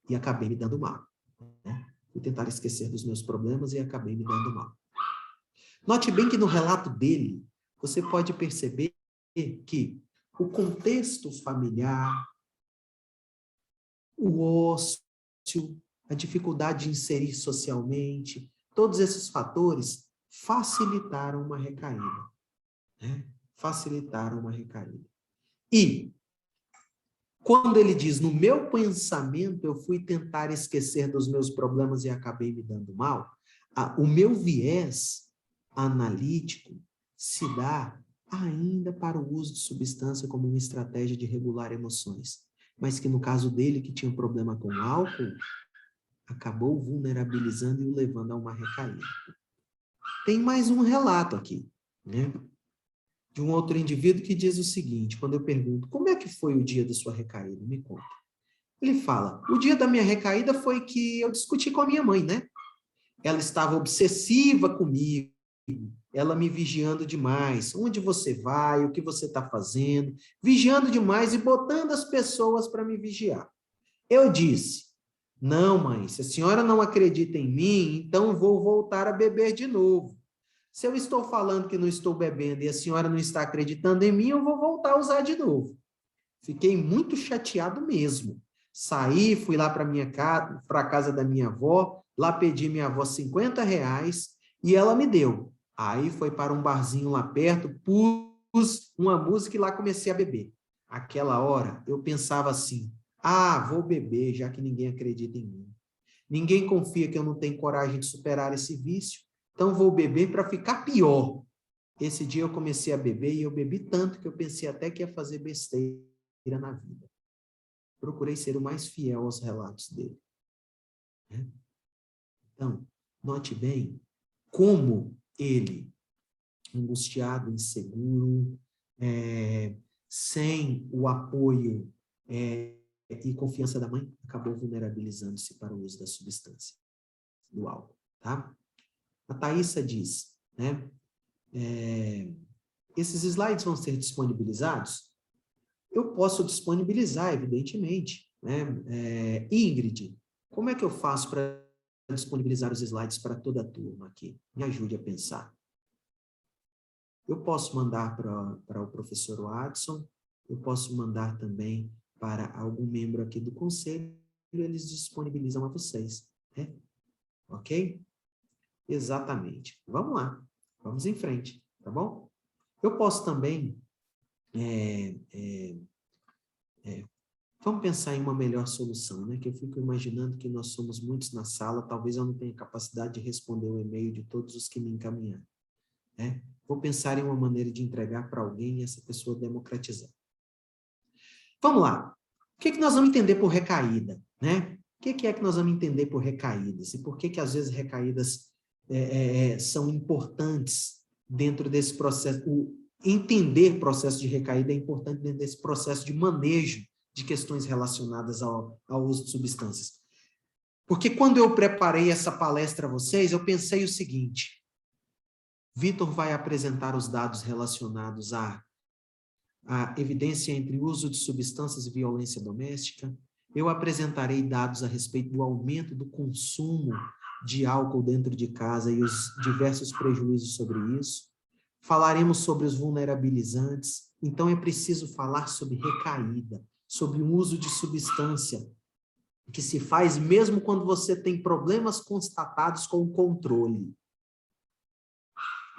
[SPEAKER 1] e acabei me dando mal. Fui tentar esquecer dos meus problemas e acabei me dando mal. Note bem que no relato dele, você pode perceber que o contexto familiar, o ócio, a dificuldade de inserir socialmente, todos esses fatores facilitaram uma recaída. Facilitaram uma recaída. E, quando ele diz, no meu pensamento, eu fui tentar esquecer dos meus problemas e acabei me dando mal, o meu viés analítico se dá ainda para o uso de substância como uma estratégia de regular emoções. Mas que no caso dele, que tinha um problema com álcool, acabou vulnerabilizando e o levando a uma recaída. Tem mais um relato aqui, de um outro indivíduo que diz o seguinte, quando eu pergunto, como é que foi o dia da sua recaída? Me conta. Ele fala, o dia da minha recaída foi que eu discuti com a minha mãe, Ela estava obsessiva comigo, ela me vigiando demais. Onde você vai, o que você está fazendo, vigiando demais e botando as pessoas para me vigiar. Eu disse, não, mãe, se a senhora não acredita em mim, então vou voltar a beber de novo. Se eu estou falando que não estou bebendo e a senhora não está acreditando em mim, eu vou voltar a usar de novo. Fiquei muito chateado mesmo. Saí, fui lá para a casa da minha avó, lá pedi minha avó R$50 e ela me deu. Aí foi para um barzinho lá perto, pus uma música e lá comecei a beber. Aquela hora eu pensava assim, vou beber já que ninguém acredita em mim. Ninguém confia que eu não tenho coragem de superar esse vício, então vou beber para ficar pior. Esse dia eu comecei a beber e eu bebi tanto que eu pensei até que ia fazer besteira na vida. Procurei ser o mais fiel aos relatos dele. Então, note bem como ele, angustiado, inseguro, sem o apoio e confiança da mãe, acabou vulnerabilizando-se para o uso da substância, do álcool. Tá? A Thaísa diz, esses slides vão ser disponibilizados? Eu posso disponibilizar, evidentemente. Ingrid, como é que eu faço para disponibilizar os slides para toda a turma aqui? Me ajude a pensar. Eu posso mandar para o professor Watson, eu posso mandar também para algum membro aqui do conselho, eles disponibilizam a vocês. Ok? Exatamente. Vamos lá. Vamos em frente, tá bom? Eu posso também vamos pensar em uma melhor solução, que eu fico imaginando que nós somos muitos na sala, talvez eu não tenha capacidade de responder o e-mail de todos os que me encaminharam. Vou pensar em uma maneira de entregar para alguém e essa pessoa democratizar. Vamos lá. O que nós vamos entender por recaída? O que é que nós vamos entender por recaídas? E por que às vezes recaídas são importantes dentro desse processo? Entender processo de recaída é importante dentro desse processo de manejo de questões relacionadas ao uso de substâncias. Porque quando eu preparei essa palestra a vocês, eu pensei o seguinte: Vitor vai apresentar os dados relacionados à evidência entre o uso de substâncias e violência doméstica. Eu apresentarei dados a respeito do aumento do consumo de álcool dentro de casa e os diversos prejuízos sobre isso. Falaremos sobre os vulnerabilizantes. Então, é preciso falar sobre recaída, sobre o uso de substância, que se faz mesmo quando você tem problemas constatados com o controle.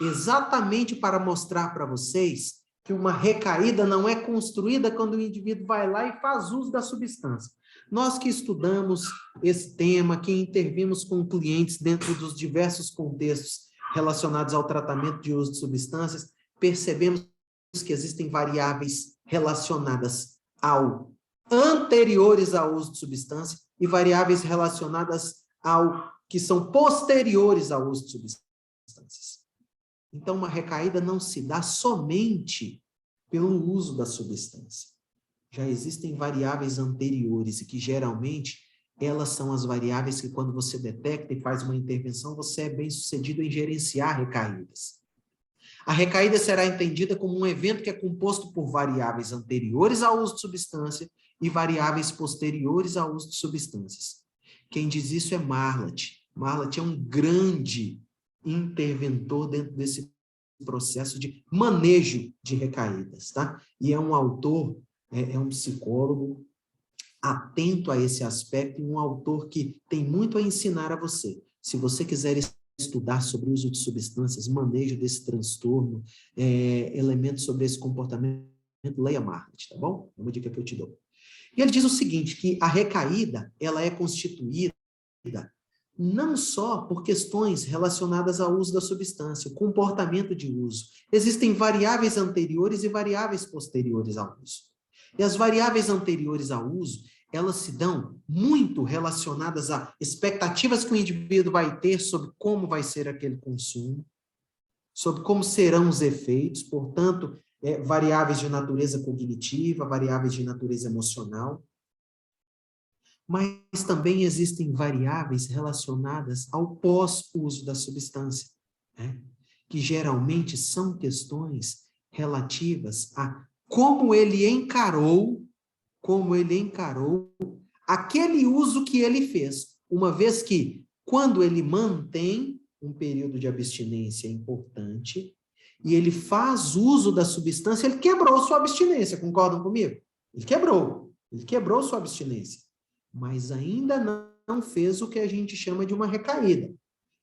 [SPEAKER 1] Exatamente para mostrar para vocês que uma recaída não é construída quando o indivíduo vai lá e faz uso da substância. Nós que estudamos esse tema, que intervimos com clientes dentro dos diversos contextos relacionados ao tratamento de uso de substâncias, percebemos que existem variáveis relacionadas ao anteriores ao uso de substância e variáveis relacionadas ao que são posteriores ao uso de substâncias. Então, uma recaída não se dá somente pelo uso da substância. Já existem variáveis anteriores e que, geralmente, elas são as variáveis que, quando você detecta e faz uma intervenção, você é bem-sucedido em gerenciar recaídas. A recaída será entendida como um evento que é composto por variáveis anteriores ao uso de substância e variáveis posteriores ao uso de substâncias. Quem diz isso é Marlatt. Marlatt é um grande interventor dentro desse processo de manejo de recaídas, tá? E é um autor, é um psicólogo atento a esse aspecto e um autor que tem muito a ensinar a você. Se você quiser estudar sobre o uso de substâncias, manejo desse transtorno, elementos sobre esse comportamento, leia Marlatt, tá bom? É uma dica que eu te dou. E ele diz o seguinte, que a recaída, ela é constituída não só por questões relacionadas ao uso da substância, o comportamento de uso. Existem variáveis anteriores e variáveis posteriores ao uso. E as variáveis anteriores ao uso, elas se dão muito relacionadas a expectativas que o indivíduo vai ter sobre como vai ser aquele consumo, sobre como serão os efeitos, portanto, variáveis de natureza cognitiva, variáveis de natureza emocional. Mas também existem variáveis relacionadas ao pós-uso da substância, né? Que geralmente são questões relativas a como ele encarou aquele uso que ele fez, uma vez que, quando ele mantém um período de abstinência importante e ele faz uso da substância, ele quebrou sua abstinência, concordam comigo? Ele quebrou sua abstinência. Mas ainda não fez o que a gente chama de uma recaída.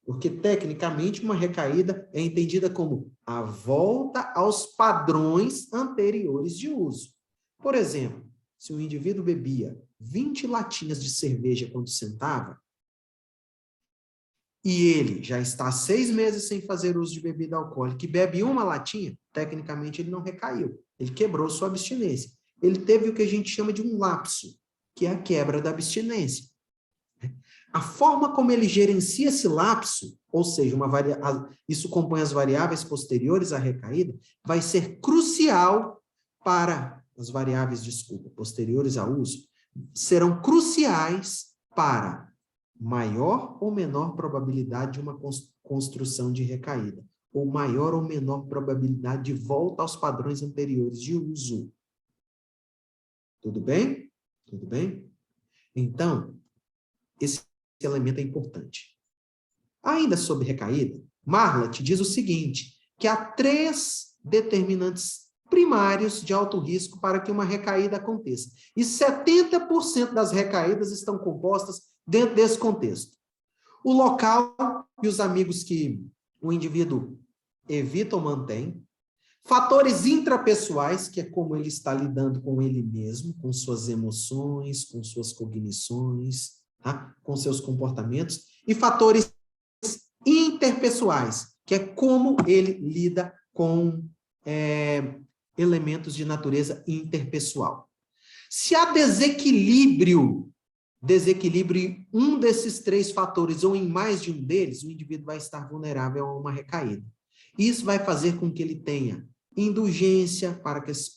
[SPEAKER 1] Porque, tecnicamente, uma recaída é entendida como a volta aos padrões anteriores de uso. Por exemplo, se o indivíduo bebia 20 latinhas de cerveja quando sentava, e ele já está há 6 meses sem fazer uso de bebida alcoólica e bebe uma latinha, tecnicamente ele não recaiu. Ele quebrou sua abstinência. Ele teve o que a gente chama de um lapso, que é a quebra da abstinência. A forma como ele gerencia esse lapso, ou seja, isso compõe as variáveis posteriores à recaída, vai ser crucial para as variáveis, posteriores ao uso, serão cruciais para maior ou menor probabilidade de uma construção de recaída, ou maior ou menor probabilidade de volta aos padrões anteriores de uso. Tudo bem? Tudo bem? Então, esse elemento é importante. Ainda sobre recaída, Marlatt diz o seguinte, que há 3 determinantes primários de alto risco para que uma recaída aconteça. E 70% das recaídas estão compostas dentro desse contexto. O local e os amigos que o indivíduo evita ou mantém, fatores intrapessoais, que é como ele está lidando com ele mesmo, com suas emoções, com suas cognições, tá? Com seus comportamentos, e fatores interpessoais, que é como ele lida com elementos de natureza interpessoal. Se há desequilíbrio em um desses 3 fatores ou em mais de um deles, o indivíduo vai estar vulnerável a uma recaída. Isso vai fazer com que ele tenha indulgência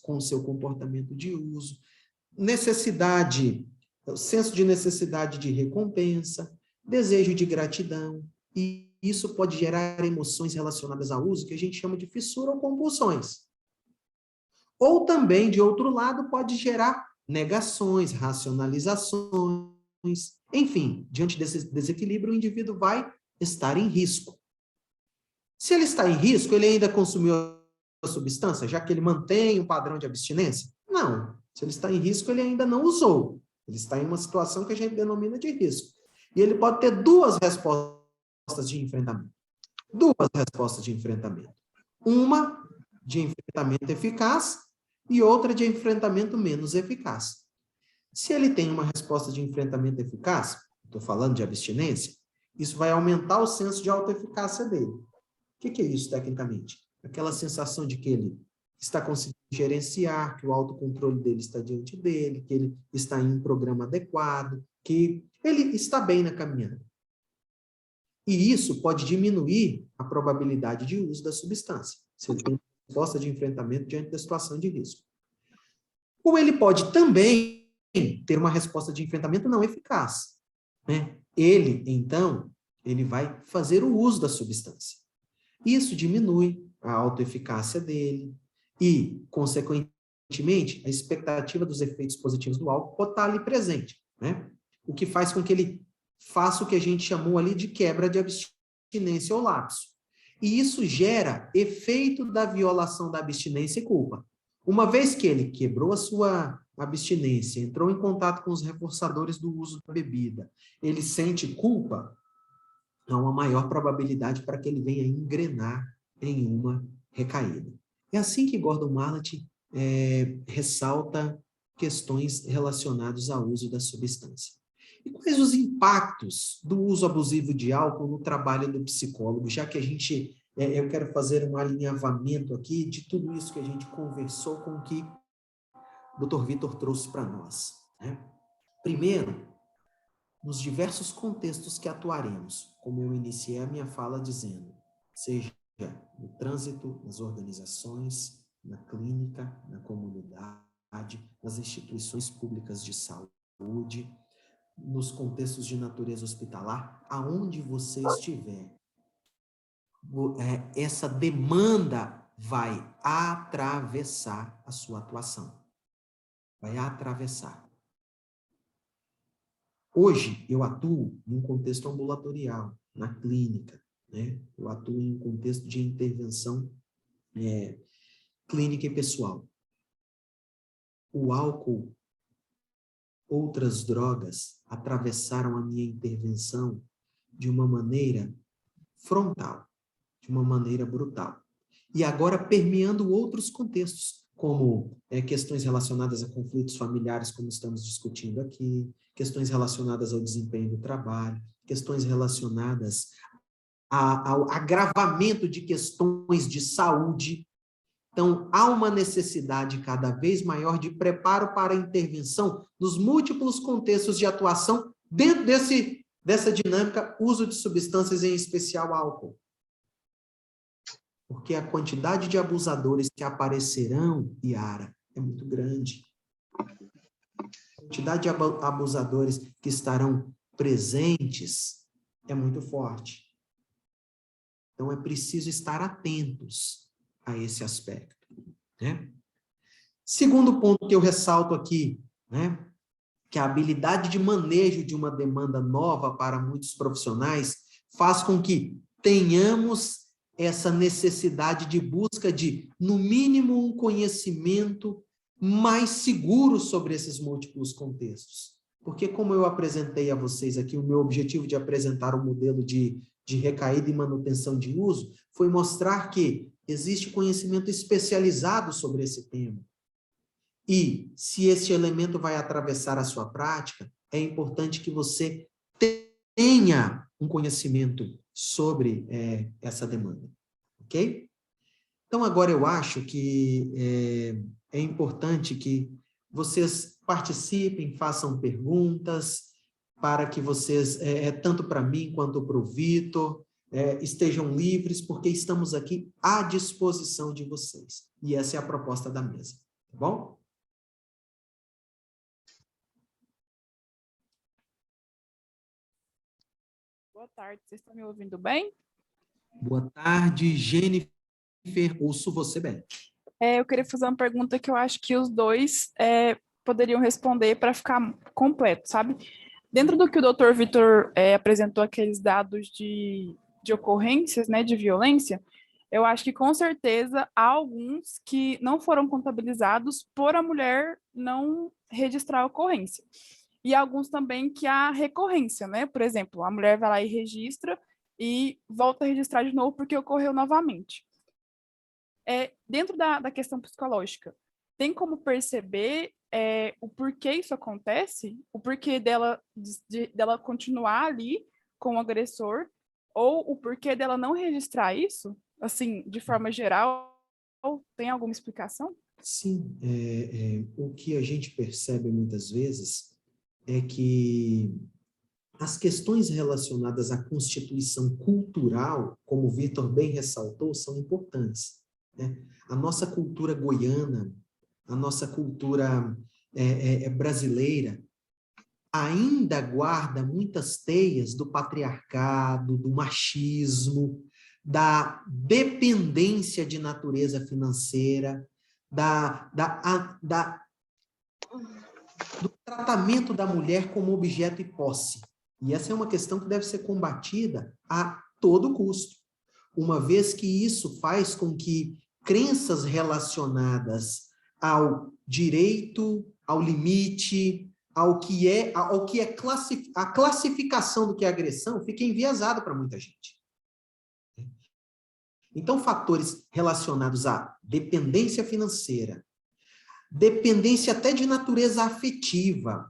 [SPEAKER 1] com seu comportamento de uso, senso de necessidade de recompensa, desejo de gratidão, e isso pode gerar emoções relacionadas ao uso que a gente chama de fissura ou compulsões. Ou também, de outro lado, pode gerar negações, racionalizações, Enfim, diante desse desequilíbrio, o indivíduo vai estar em risco. Se ele está em risco, ele ainda consumiu a substância, já que ele mantém o padrão de abstinência? Não. Se ele está em risco, ele ainda não usou. Ele está em uma situação que a gente denomina de risco. E ele pode ter duas respostas de enfrentamento. Duas respostas de enfrentamento. Uma de enfrentamento eficaz e outra de enfrentamento menos eficaz. Se ele tem uma resposta de enfrentamento eficaz, estou falando de abstinência, isso vai aumentar o senso de autoeficácia dele. O que é isso, tecnicamente? Aquela sensação de que ele está conseguindo gerenciar, que o autocontrole dele está diante dele, que ele está em um programa adequado, que ele está bem na caminhada. E isso pode diminuir a probabilidade de uso da substância, se ele tem uma resposta de enfrentamento diante da situação de risco. Ou ele pode também ter uma resposta de enfrentamento não eficaz, né? Ele, então, ele vai fazer o uso da substância. Isso diminui a autoeficácia dele e, consequentemente, a expectativa dos efeitos positivos do álcool pode estar ali presente, né? O que faz com que ele faça o que a gente chamou ali de quebra de abstinência ou lapso. E isso gera efeito da violação da abstinência e culpa. Uma vez que ele quebrou a sua abstinência, entrou em contato com os reforçadores do uso da bebida, ele sente culpa, há uma maior probabilidade para que ele venha engrenar em uma recaída. É assim que Gordon Marlatt ressalta questões relacionadas ao uso da substância. E quais os impactos do uso abusivo de álcool no trabalho do psicólogo, já que eu quero fazer um alinhavamento aqui de tudo isso que a gente conversou com o que o Dr. Vitor trouxe para nós, né? Primeiro, nos diversos contextos que atuaremos, como eu iniciei a minha fala dizendo, seja no trânsito, nas organizações, na clínica, na comunidade, nas instituições públicas de saúde, nos contextos de natureza hospitalar, aonde você estiver, essa demanda vai atravessar a sua atuação. Vai atravessar. Hoje, eu atuo em um contexto ambulatorial, na clínica, né? Eu atuo em um contexto de intervenção clínica e pessoal. O álcool, outras drogas, atravessaram a minha intervenção de uma maneira frontal, de uma maneira brutal. E agora permeando outros contextos, como questões relacionadas a conflitos familiares, como estamos discutindo aqui, questões relacionadas ao desempenho do trabalho, questões relacionadas ao agravamento de questões de saúde. Então, há uma necessidade cada vez maior de preparo para a intervenção nos múltiplos contextos de atuação dentro dessa dinâmica uso de substâncias, em especial álcool. Porque a quantidade de abusadores que aparecerão, Yara, é muito grande. A quantidade de abusadores que estarão presentes é muito forte. Então, é preciso estar atentos a esse aspecto, né? Segundo ponto que eu ressalto aqui, né, que a habilidade de manejo de uma demanda nova para muitos profissionais faz com que tenhamos essa necessidade de busca de, no mínimo, um conhecimento mais seguro sobre esses múltiplos contextos. Porque, como eu apresentei a vocês aqui, o meu objetivo de apresentar o modelo de recaída e manutenção de uso foi mostrar que existe conhecimento especializado sobre esse tema. E, se esse elemento vai atravessar a sua prática, é importante que você tenha um conhecimento sobre essa demanda. Ok? Então, agora eu acho que é importante que vocês participem, façam perguntas, para que vocês, tanto para mim quanto para o Vitor, estejam livres, porque estamos aqui à disposição de vocês. E essa é a proposta da mesa. Tá bom?
[SPEAKER 5] Boa tarde, vocês estão me ouvindo bem?
[SPEAKER 1] Boa tarde, Jennifer. Ouço você bem.
[SPEAKER 5] Eu queria fazer uma pergunta que eu acho que os dois poderiam responder para ficar completo, sabe? Dentro do que o doutor Vitor apresentou, aqueles dados de ocorrências, né, de violência, eu acho que com certeza há alguns que não foram contabilizados por a mulher não registrar a ocorrência. E alguns também que há recorrência, né? Por exemplo, a mulher vai lá e registra e volta a registrar de novo porque ocorreu novamente. Dentro da questão psicológica, tem como perceber o porquê isso acontece? O porquê dela continuar ali com o agressor? Ou o porquê dela não registrar isso? Assim, de forma geral, tem alguma explicação?
[SPEAKER 1] Sim, o que a gente percebe muitas vezes é que as questões relacionadas à constituição cultural, como o Vitor bem ressaltou, são importantes, né? A nossa cultura goiana, a nossa cultura brasileira, ainda guarda muitas teias do patriarcado, do machismo, da dependência de natureza financeira, do tratamento da mulher como objeto e posse. E essa é uma questão que deve ser combatida a todo custo, uma vez que isso faz com que crenças relacionadas ao direito, ao limite, ao que é a classificação do que é agressão fique enviesada para muita gente. Então, fatores relacionados à dependência financeira, dependência até de natureza afetiva,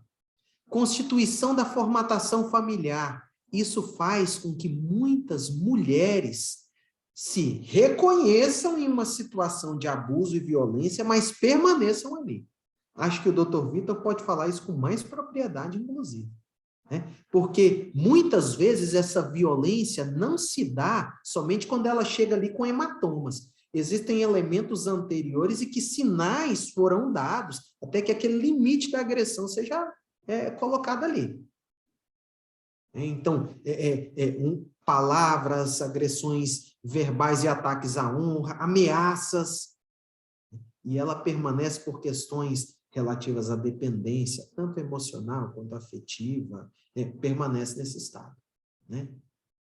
[SPEAKER 1] constituição da formatação familiar, isso faz com que muitas mulheres se reconheçam em uma situação de abuso e violência, mas permaneçam ali. Acho que o Dr. Vitor pode falar isso com mais propriedade, inclusive, né? Porque muitas vezes essa violência não se dá somente quando ela chega ali com hematomas. Existem elementos anteriores e que sinais foram dados até que aquele limite da agressão seja colocado ali. Então, palavras, agressões verbais e ataques à honra, ameaças, e ela permanece por questões relativas à dependência, tanto emocional quanto afetiva, permanece nesse estado, né?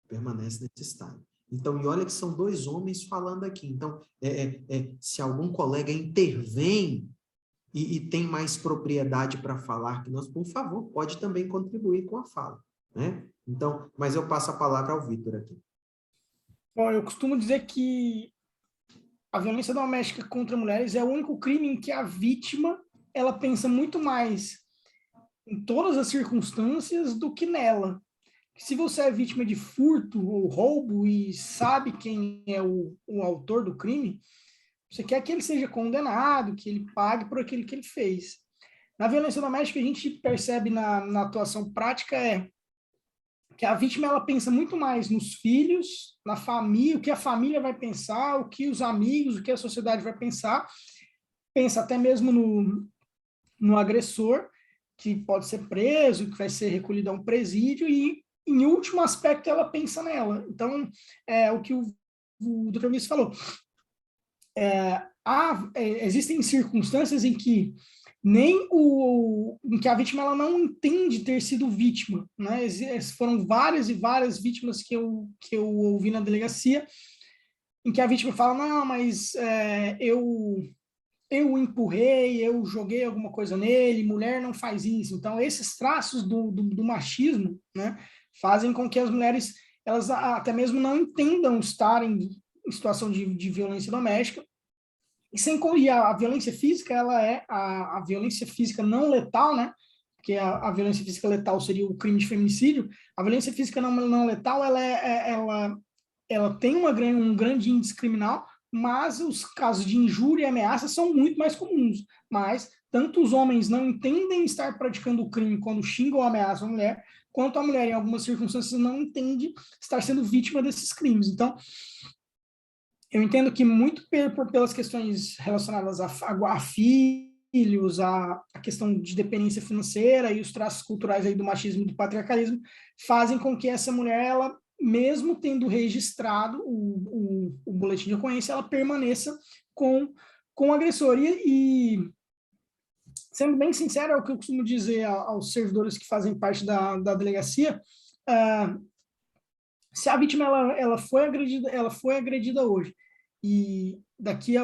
[SPEAKER 1] Permanece nesse estado. Então, e olha que são dois homens falando aqui. Então, se algum colega intervém e tem mais propriedade para falar que nós, por favor, pode também contribuir com a fala, né? Então, mas eu passo a palavra ao Vitor aqui.
[SPEAKER 3] Bom, eu costumo dizer que a violência doméstica contra mulheres é o único crime em que a vítima ela pensa muito mais em todas as circunstâncias do que nela. Se você é vítima de furto ou roubo e sabe quem é o autor do crime, você quer que ele seja condenado, que ele pague por aquilo que ele fez. Na violência doméstica, a gente percebe na atuação prática que a vítima ela pensa muito mais nos filhos, na família, o que a família vai pensar, o que os amigos, o que a sociedade vai pensar, pensa até mesmo no agressor, que pode ser preso, que vai ser recolhido a um presídio, e, em último aspecto, ela pensa nela. Então, o que o Dr. Miss falou. Existem circunstâncias em que em que a vítima ela não entende ter sido vítima, né? Foram várias e várias vítimas que eu ouvi na delegacia, em que a vítima fala, não, mas eu empurrei, eu joguei alguma coisa nele, mulher não faz isso. Então, esses traços do machismo, né, fazem com que as mulheres, elas até mesmo não entendam estar em situação de violência doméstica. E a violência física, ela é a violência física não letal, né? Porque a violência física letal seria o crime de feminicídio. A violência física não letal, ela tem um grande índice criminal, mas os casos de injúria e ameaça são muito mais comuns. Mas tanto os homens não entendem estar praticando o crime quando xingam ou ameaçam a mulher, quanto a mulher, em algumas circunstâncias, não entende estar sendo vítima desses crimes. Então, eu entendo que muito pelas questões relacionadas a filhos, a questão de dependência financeira e os traços culturais aí do machismo e do patriarcalismo fazem com que essa mulher, ela, mesmo tendo registrado o boletim de ocorrência, ela permaneça com o agressor. E sendo bem sincero, é o que eu costumo dizer aos servidores que fazem parte da delegacia, se a vítima ela foi agredida hoje, e daqui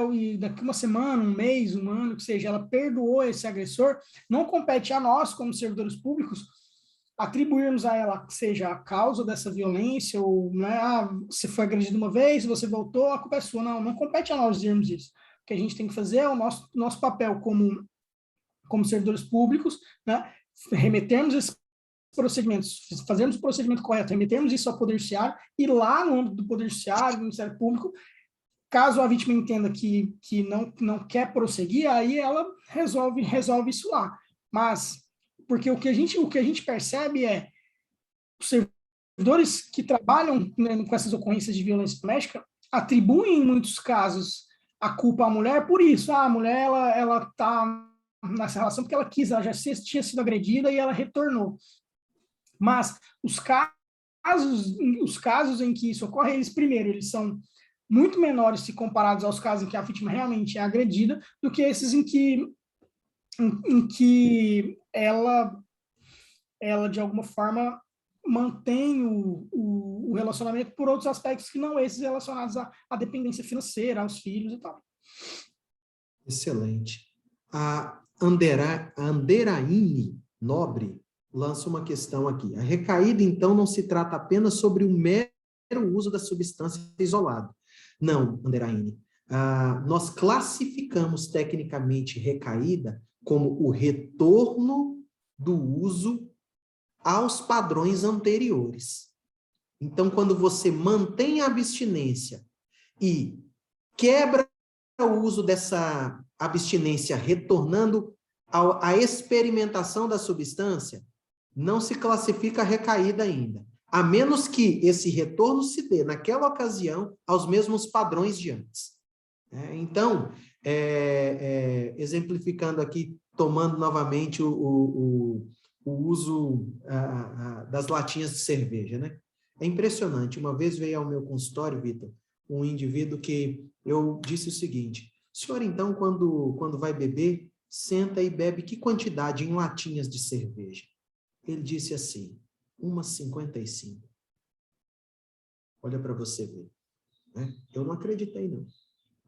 [SPEAKER 3] uma semana, um mês, um ano, que seja, ela perdoou esse agressor, não compete a nós, como servidores públicos, atribuirmos a ela, seja a causa dessa violência, ou né, você foi agredido uma vez, você voltou, a culpa é sua. Não compete a nós dizermos isso. O que a gente tem que fazer é o nosso papel como servidores públicos, né, remetermos esses procedimentos, fazermos o procedimento correto, remetermos isso ao Poder Judiciário, e lá no âmbito do Poder Judiciário, do Ministério Público, caso a vítima entenda que não quer prosseguir, aí ela resolve isso lá. Mas, porque o que a gente percebe é os servidores que trabalham, né, com essas ocorrências de violência doméstica atribuem, em muitos casos, a culpa à mulher por isso. A mulher, ela está nessa relação porque ela quis, ela já tinha sido agredida e ela retornou. Mas os casos em que isso ocorre, eles são muito menores se comparados aos casos em que a vítima realmente é agredida, do que esses em que ela de alguma forma mantém o relacionamento por outros aspectos que não esses relacionados à dependência financeira, aos filhos e tal.
[SPEAKER 1] Excelente. A Anderaine Nobre lança uma questão aqui. A recaída, então, não se trata apenas sobre o mero uso da substância isolada. Não, Anderaine. Nós classificamos tecnicamente recaída como o retorno do uso aos padrões anteriores. Então, quando você mantém a abstinência e quebra o uso dessa abstinência retornando à experimentação da substância, não se classifica recaída ainda, a menos que esse retorno se dê, naquela ocasião, aos mesmos padrões de antes. Então, exemplificando aqui, tomando novamente o uso das latinhas de cerveja, né? É impressionante. Uma vez veio ao meu consultório, Vitor, um indivíduo que eu disse o seguinte: senhor, então, quando vai beber, senta e bebe que quantidade em latinhas de cerveja? Ele disse assim, umas 55. Olha para você ver. Né? Eu não acreditei, não.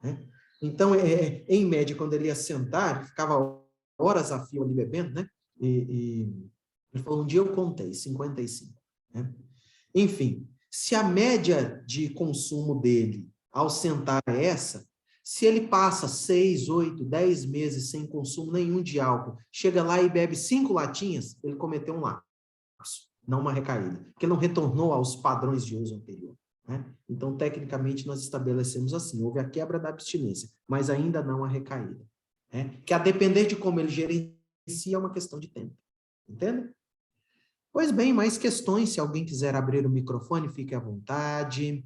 [SPEAKER 1] Né? Então, em média, quando ele ia sentar, ele ficava horas a fio ali bebendo, né? E ele falou, um dia eu contei, 55. Né? Enfim, se a média de consumo dele, ao sentar, é essa, se ele passa 6, 8, 10 meses sem consumo nenhum de álcool, chega lá e bebe 5 latinhas, ele cometeu um lapso, não uma recaída, porque não retornou aos padrões de uso anterior. Né? Então, tecnicamente, nós estabelecemos assim, houve a quebra da abstinência, mas ainda não a recaída. Né? Que a depender de como ele gerencia é uma questão de tempo. Entende? Pois bem, mais questões, se alguém quiser abrir o microfone, fique à vontade.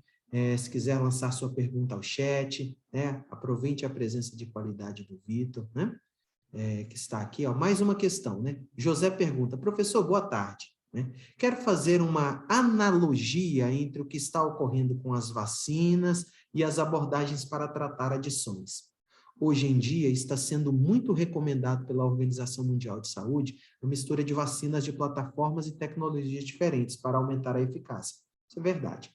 [SPEAKER 1] Se quiser lançar sua pergunta ao chat, né? Aproveite a presença de qualidade do Vitor, né? Que está aqui. Ó. Mais uma questão, né? José pergunta, professor, boa tarde. Né? Quero fazer uma analogia entre o que está ocorrendo com as vacinas e as abordagens para tratar adições. Hoje em dia, está sendo muito recomendado pela Organização Mundial de Saúde a mistura de vacinas de plataformas e tecnologias diferentes para aumentar a eficácia. Isso é verdade.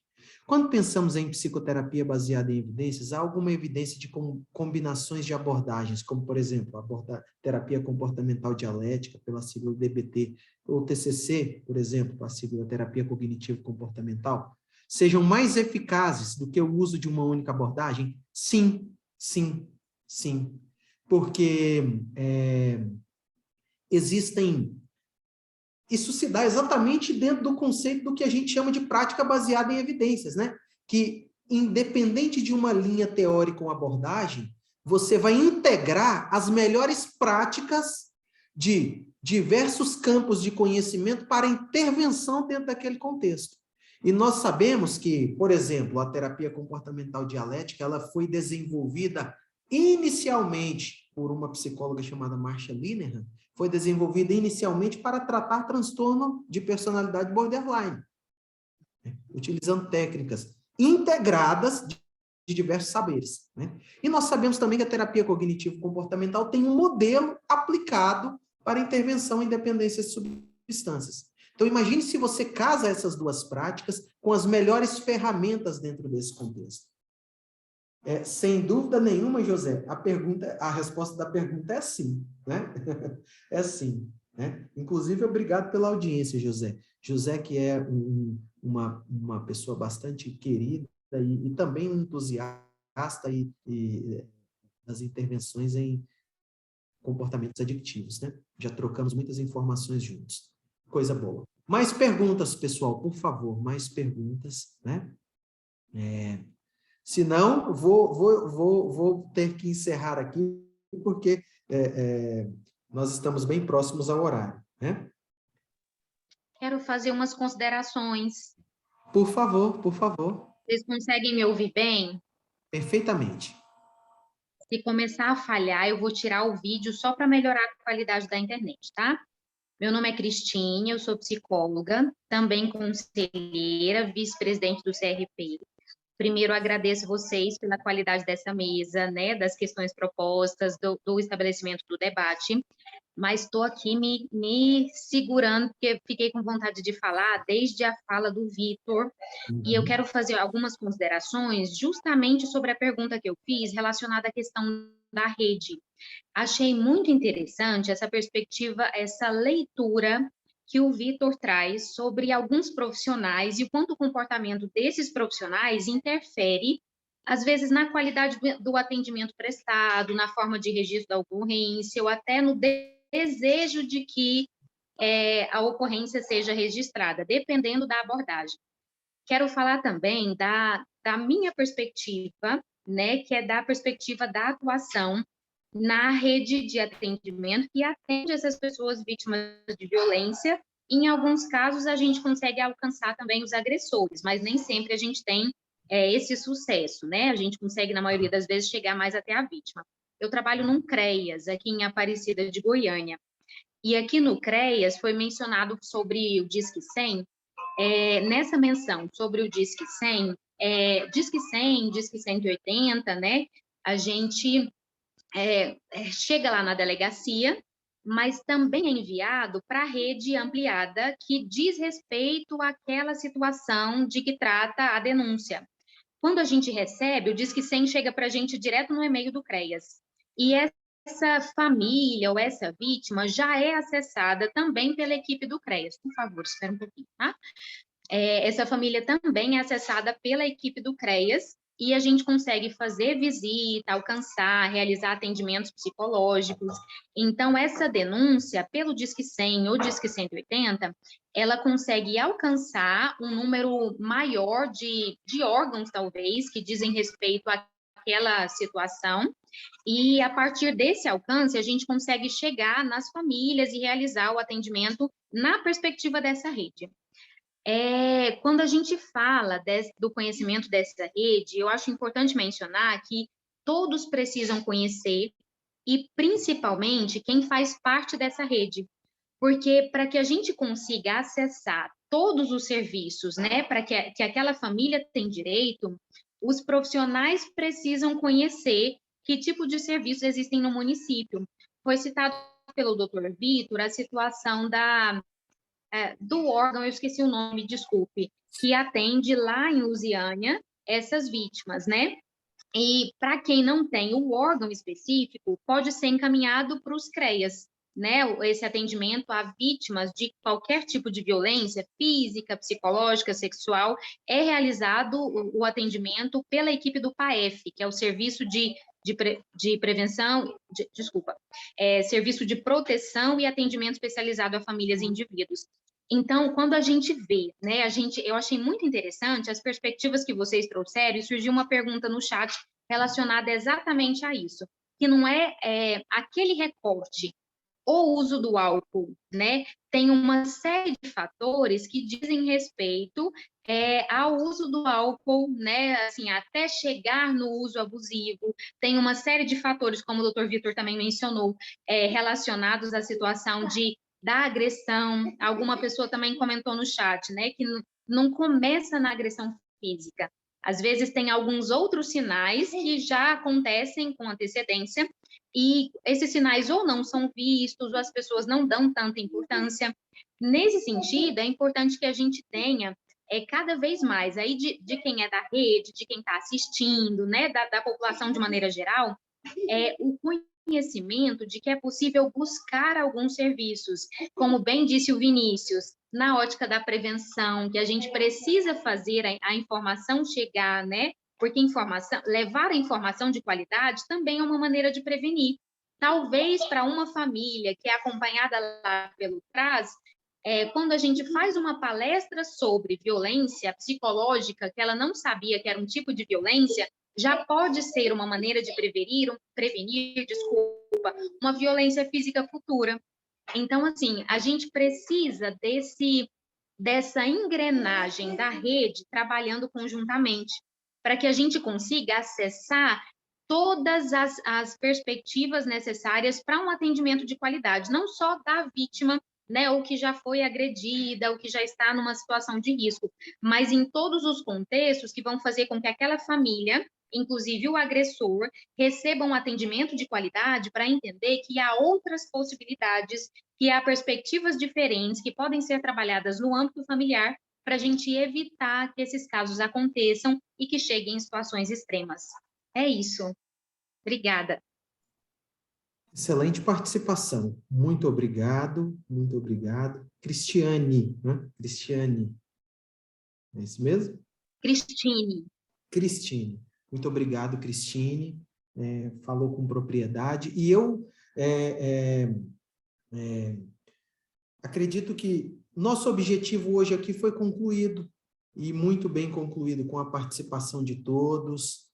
[SPEAKER 1] Quando pensamos em psicoterapia baseada em evidências, há alguma evidência de combinações de abordagens, como, por exemplo, a terapia comportamental dialética, pela sigla DBT, ou TCC, por exemplo, a sigla terapia cognitivo-comportamental, sejam mais eficazes do que o uso de uma única abordagem? Sim, sim, sim. Porque existem... Isso se dá exatamente dentro do conceito do que a gente chama de prática baseada em evidências, né? Que, independente de uma linha teórica ou abordagem, você vai integrar as melhores práticas de diversos campos de conhecimento para intervenção dentro daquele contexto. E nós sabemos que, por exemplo, a terapia comportamental dialética, ela foi desenvolvida inicialmente por uma psicóloga chamada Marsha Linehan, foi desenvolvida inicialmente para tratar transtorno de personalidade borderline, utilizando técnicas integradas diversos saberes, né? E nós sabemos também que a terapia cognitivo-comportamental tem um modelo aplicado para intervenção em dependências de substâncias. Então, imagine se você casa essas duas práticas com as melhores ferramentas dentro desse contexto. Sem dúvida nenhuma, José, a resposta da pergunta é sim, né? É sim, né? Inclusive, obrigado pela audiência, José. José, que é uma pessoa bastante querida e também um entusiasta das intervenções em comportamentos adictivos, né? Já trocamos muitas informações juntos. Coisa boa. Mais perguntas, pessoal, por favor, mais perguntas, né? Se não, vou ter que encerrar aqui, porque nós estamos bem próximos ao horário, né?
[SPEAKER 6] Quero fazer umas considerações.
[SPEAKER 1] Por favor, por favor.
[SPEAKER 6] Vocês conseguem me ouvir bem?
[SPEAKER 1] Perfeitamente.
[SPEAKER 6] Se começar a falhar, eu vou tirar o vídeo só para melhorar a qualidade da internet, tá? Meu nome é Cristine, eu sou psicóloga, também conselheira, vice-presidente do CRP. Primeiro, agradeço vocês pela qualidade dessa mesa, né, das questões propostas, do estabelecimento do debate, mas estou aqui me segurando, porque fiquei com vontade de falar desde a fala do Vitor, e eu quero fazer algumas considerações justamente sobre a pergunta que eu fiz relacionada à questão da rede. Achei muito interessante essa perspectiva, essa leitura que o Vitor traz sobre alguns profissionais e o quanto o comportamento desses profissionais interfere, às vezes, na qualidade do atendimento prestado, na forma de registro da ocorrência, ou até no desejo de que a ocorrência seja registrada, dependendo da abordagem. Quero falar também da minha perspectiva, né, que é da perspectiva da atuação na rede de atendimento que atende essas pessoas vítimas de violência. Em alguns casos, a gente consegue alcançar também os agressores, mas nem sempre a gente tem esse sucesso, né? A gente consegue, na maioria das vezes, chegar mais até a vítima. Eu trabalho num CREAS, aqui em Aparecida de Goiânia, e aqui no CREAS foi mencionado sobre o Disque 100, nessa menção sobre o Disque 100, Disque 100, Disque 180, né? A gente chega lá na delegacia, mas também é enviado para a rede ampliada que diz respeito àquela situação de que trata a denúncia. Quando a gente recebe, o Disque 100 chega para a gente direto no e-mail do CREAS. E essa família ou essa vítima já é acessada também pela equipe do CREAS. Por favor, espera um pouquinho, tá? Essa família também é acessada pela equipe do CREAS, e a gente consegue fazer visita, alcançar, realizar atendimentos psicológicos. Então, essa denúncia, pelo Disque 100 ou Disque 180, ela consegue alcançar um número maior de órgãos, talvez, que dizem respeito àquela situação, e a partir desse alcance, a gente consegue chegar nas famílias e realizar o atendimento na perspectiva dessa rede. Quando a gente fala do conhecimento dessa rede, eu acho importante mencionar que todos precisam conhecer, e principalmente quem faz parte dessa rede, porque para que a gente consiga acessar todos os serviços, né, para que aquela família tem direito, os profissionais precisam conhecer que tipo de serviços existem no município. Foi citado pelo Dr. Vitor a situação do órgão, eu esqueci o nome, desculpe, que atende lá em Lusiânia essas vítimas, né? E para quem não tem o órgão específico, pode ser encaminhado para os CREAS, né? Esse atendimento a vítimas de qualquer tipo de violência física, psicológica, sexual, é realizado o atendimento pela equipe do PAEF, que é o Serviço de Prevenção, Serviço de Proteção e Atendimento Especializado a Famílias e Indivíduos. Então, quando a gente vê, né, eu achei muito interessante as perspectivas que vocês trouxeram, e surgiu uma pergunta no chat relacionada exatamente a isso, que não é aquele recorte, o uso do álcool, né? Tem uma série de fatores que dizem respeito ao uso do álcool, né? Assim, até chegar no uso abusivo. Tem uma série de fatores, como o Dr. Vitor também mencionou, relacionados à situação da agressão. Alguma pessoa também comentou no chat, né? Que não começa na agressão física. Às vezes tem alguns outros sinais que já acontecem com antecedência, e esses sinais ou não são vistos, ou as pessoas não dão tanta importância. Nesse sentido, é importante que a gente tenha cada vez mais, aí de quem é da rede, de quem está assistindo, né, da população de maneira geral, o conhecimento de que é possível buscar alguns serviços, como bem disse o Vinícius, na ótica da prevenção, que a gente precisa fazer a informação chegar, né? Porque levar a informação de qualidade também é uma maneira de prevenir. Talvez para uma família que é acompanhada lá pelo CRAS, quando a gente faz uma palestra sobre violência psicológica, que ela não sabia que era um tipo de violência, já pode ser uma maneira de prevenir, uma violência física futura. Então, assim, a gente precisa dessa engrenagem da rede trabalhando conjuntamente, para que a gente consiga acessar todas as perspectivas necessárias para um atendimento de qualidade, não só da vítima, né, ou que já foi agredida, ou que já está numa situação de risco, mas em todos os contextos que vão fazer com que aquela família, inclusive o agressor, recebam um atendimento de qualidade para entender que há outras possibilidades, que há perspectivas diferentes que podem ser trabalhadas no âmbito familiar para a gente evitar que esses casos aconteçam e que cheguem em situações extremas. É isso. Obrigada.
[SPEAKER 1] Excelente participação. Muito obrigado, muito obrigado. Cristiane, né? Cristiane. É isso mesmo?
[SPEAKER 6] Cristine.
[SPEAKER 1] Cristine. Muito obrigado, Cristine. Falou com propriedade. E eu acredito que nosso objetivo hoje aqui foi concluído, e muito bem concluído, com a participação de todos.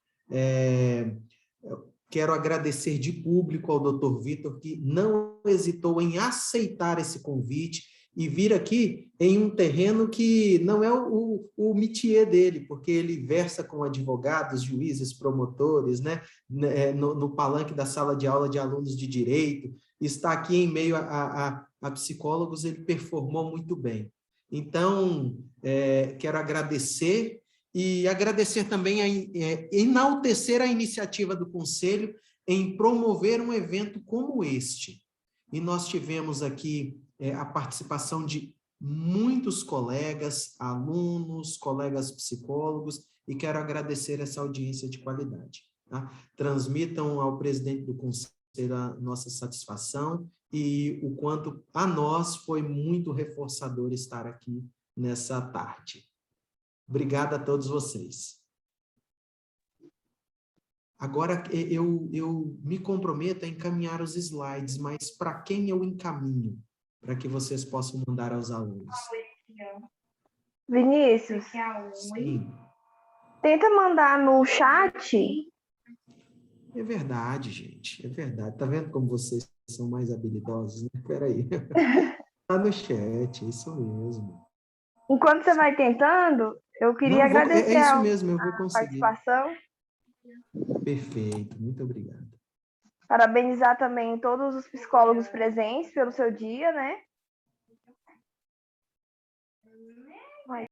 [SPEAKER 1] Quero agradecer de público ao Dr. Vitor, que não hesitou em aceitar esse convite e vir aqui em um terreno que não é o métier dele, porque ele versa com advogados, juízes, promotores, né? No palanque da sala de aula de alunos de direito, está aqui em meio a psicólogos, ele performou muito bem. Então, quero agradecer e agradecer também, enaltecer a iniciativa do Conselho em promover um evento como este. E nós tivemos aqui a participação de muitos colegas, alunos, colegas psicólogos, e quero agradecer essa audiência de qualidade. Tá? Transmitam ao presidente do Conselho a nossa satisfação e o quanto a nós foi muito reforçador estar aqui nessa tarde. Obrigado a todos vocês. Agora, eu me comprometo a encaminhar os slides, mas para quem eu encaminho? Para que vocês possam mandar aos alunos.
[SPEAKER 7] Vinícius,
[SPEAKER 1] Sim.
[SPEAKER 7] tenta mandar no chat.
[SPEAKER 1] É verdade, gente, é verdade. Tá vendo como vocês são mais habilidosos, né? Espera aí. Tá no chat, é isso mesmo.
[SPEAKER 7] Enquanto você vai tentando, eu queria agradecer
[SPEAKER 1] isso mesmo, eu vou conseguir.
[SPEAKER 7] Participação.
[SPEAKER 1] Perfeito, muito obrigado.
[SPEAKER 7] Parabenizar também todos os psicólogos presentes pelo seu dia, né?